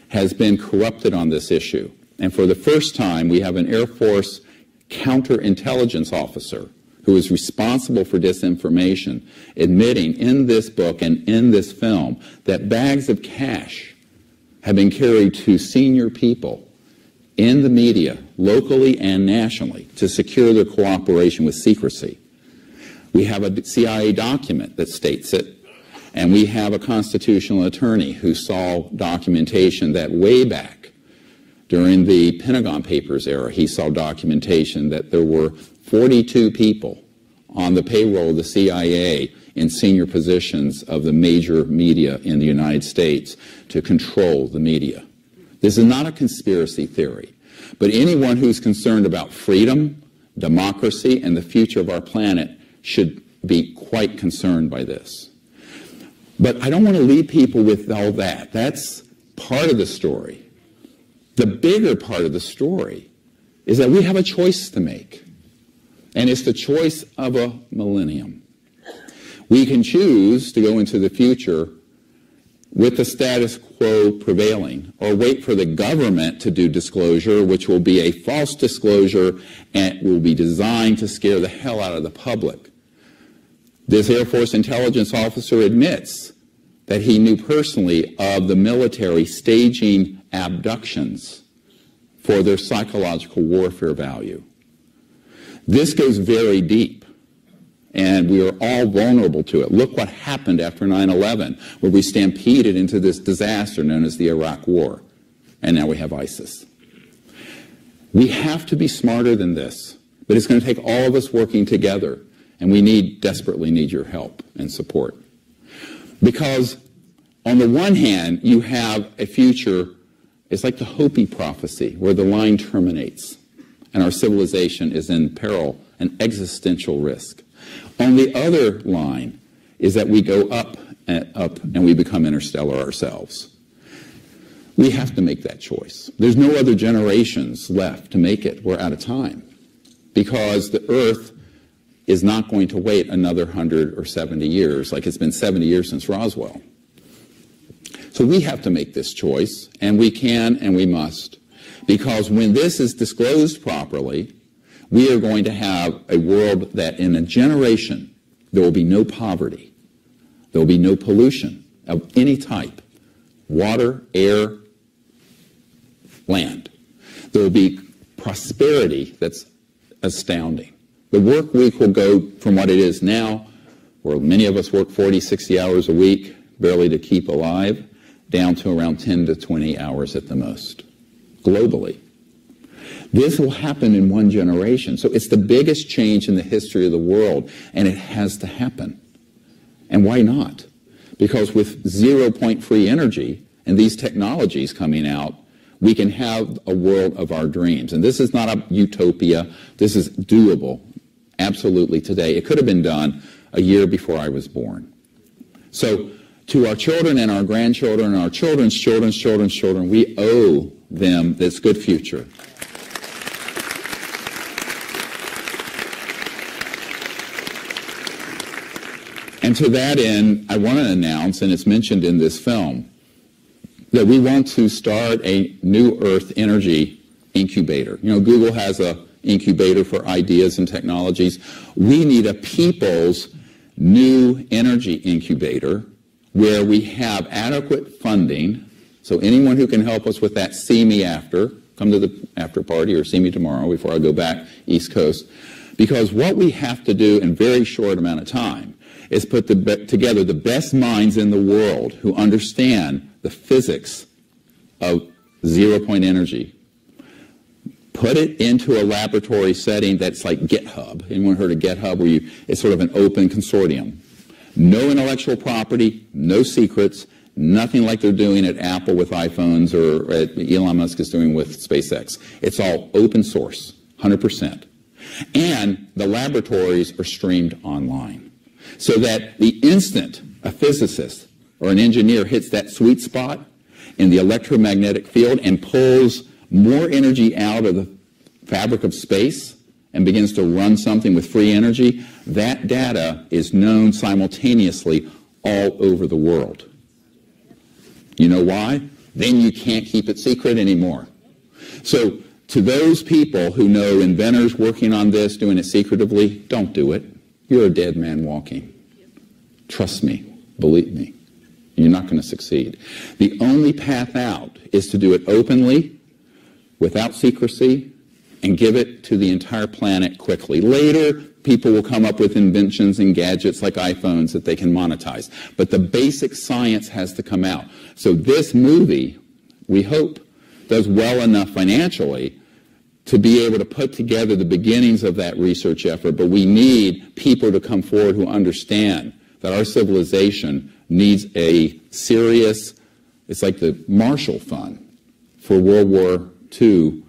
has been corrupted on this issue. And for the first time, we have an Air Force counterintelligence officer who is responsible for disinformation admitting in this book and in this film that bags of cash have been carried to senior people in the media, locally and nationally, to secure their cooperation with secrecy. We have a CIA document that states it, and we have a constitutional attorney who saw documentation that way back during the Pentagon Papers era, he saw documentation that there were 42 people on the payroll of the CIA in senior positions of the major media in the United States to control the media. This is not a conspiracy theory, but anyone who's concerned about freedom, democracy, and the future of our planet should be quite concerned by this. But I don't want to leave people with all that. That's part of the story. The bigger part of the story is that we have a choice to make, and it's the choice of a millennium. We can choose to go into the future with the status quo prevailing, or wait for the government to do disclosure, which will be a false disclosure and will be designed to scare the hell out of the public. This Air Force intelligence officer admits that he knew personally of the military staging abductions for their psychological warfare value. This goes very deep. And we are all vulnerable to it. Look what happened after 9/11, where we stampeded into this disaster known as the Iraq War. And now we have ISIS. We have to be smarter than this. But it's going to take all of us working together. And we desperately need your help and support. Because on the one hand, you have a future, it's like the Hopi prophecy, where the line terminates. And our civilization is in peril and existential risk. On the other line is that we go up and we become interstellar ourselves. We have to make that choice. There's no other generations left to make it. We're out of time. Because the Earth is not going to wait another 100 or 70 years, like it's been 70 years since Roswell. So we have to make this choice, and we can and we must. Because when this is disclosed properly, we are going to have a world that in a generation, there will be no poverty. There will be no pollution of any type. Water, air, land. There will be prosperity that's astounding. The work week will go from what it is now, where many of us work 40, 60 hours a week, barely to keep alive, down to around 10 to 20 hours at the most, globally. This will happen in one generation. So it's the biggest change in the history of the world, and it has to happen. And why not? Because with zero-point free energy and these technologies coming out, we can have a world of our dreams. And this is not a utopia. This is doable, absolutely, today. It could have been done a year before I was born. So to our children and our grandchildren and our children's children's children's children, we owe them this good future. And to that end, I want to announce, and it's mentioned in this film, that we want to start a New Earth Energy Incubator. You know, Google has an incubator for ideas and technologies. We need a people's new energy incubator where we have adequate funding. So anyone who can help us with that, see me after. Come to the after party or see me tomorrow before I go back East Coast. Because what we have to do in a very short amount of time is put together the best minds in the world who understand the physics of zero-point energy. Put it into a laboratory setting that's like GitHub. Anyone heard of GitHub? Where it's sort of an open consortium. No intellectual property, no secrets, nothing like they're doing at Apple with iPhones or at Elon Musk is doing with SpaceX. It's all open source, 100%. And the laboratories are streamed online. So that the instant a physicist or an engineer hits that sweet spot in the electromagnetic field and pulls more energy out of the fabric of space and begins to run something with free energy, that data is known simultaneously all over the world. You know why? Then you can't keep it secret anymore. So to those people who know inventors working on this, doing it secretively, don't do it. You're a dead man walking. Trust me. Believe me. You're not going to succeed. The only path out is to do it openly, without secrecy, and give it to the entire planet quickly. Later, people will come up with inventions and gadgets like iPhones that they can monetize. But the basic science has to come out. So this movie, we hope, does well enough financially to be able to put together the beginnings of that research effort. But we need people to come forward who understand that our civilization needs a serious, it's like the Marshall Fund for World War II,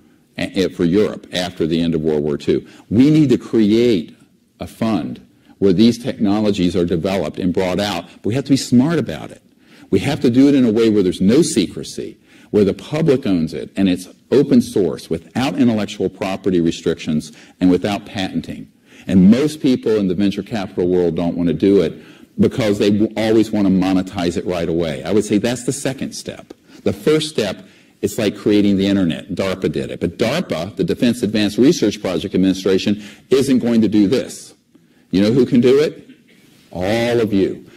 for Europe after the end of World War II. We need to create a fund where these technologies are developed and brought out. But we have to be smart about it. We have to do it in a way where there's no secrecy, where the public owns it, and it's open source without intellectual property restrictions and without patenting. And most people in the venture capital world don't want to do it because they always want to monetize it right away. I would say that's the second step. The first step, it's like creating the internet. DARPA did it. But DARPA, the Defense Advanced Research Project Administration, isn't going to do this. You know who can do it? All of you.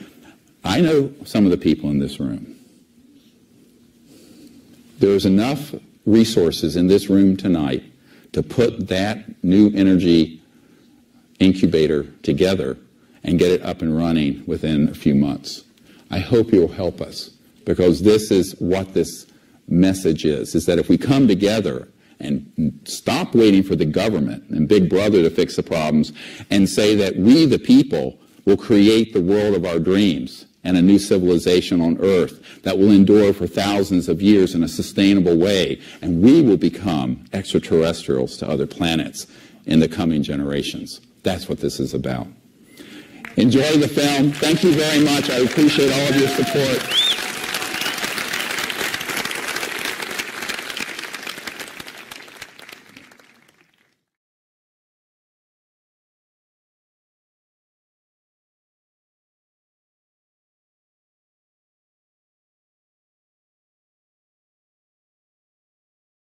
I know some of the people in this room. There's enough resources in this room tonight to put that new energy incubator together and get it up and running within a few months. I hope you'll help us, because this is what this message is that if we come together and stop waiting for the government and Big Brother to fix the problems and say that we, the people, will create the world of our dreams and a new civilization on Earth that will endure for thousands of years in a sustainable way, and we will become extraterrestrials to other planets in the coming generations. That's what this is about. Enjoy the film. Thank you very much. I appreciate all of your support.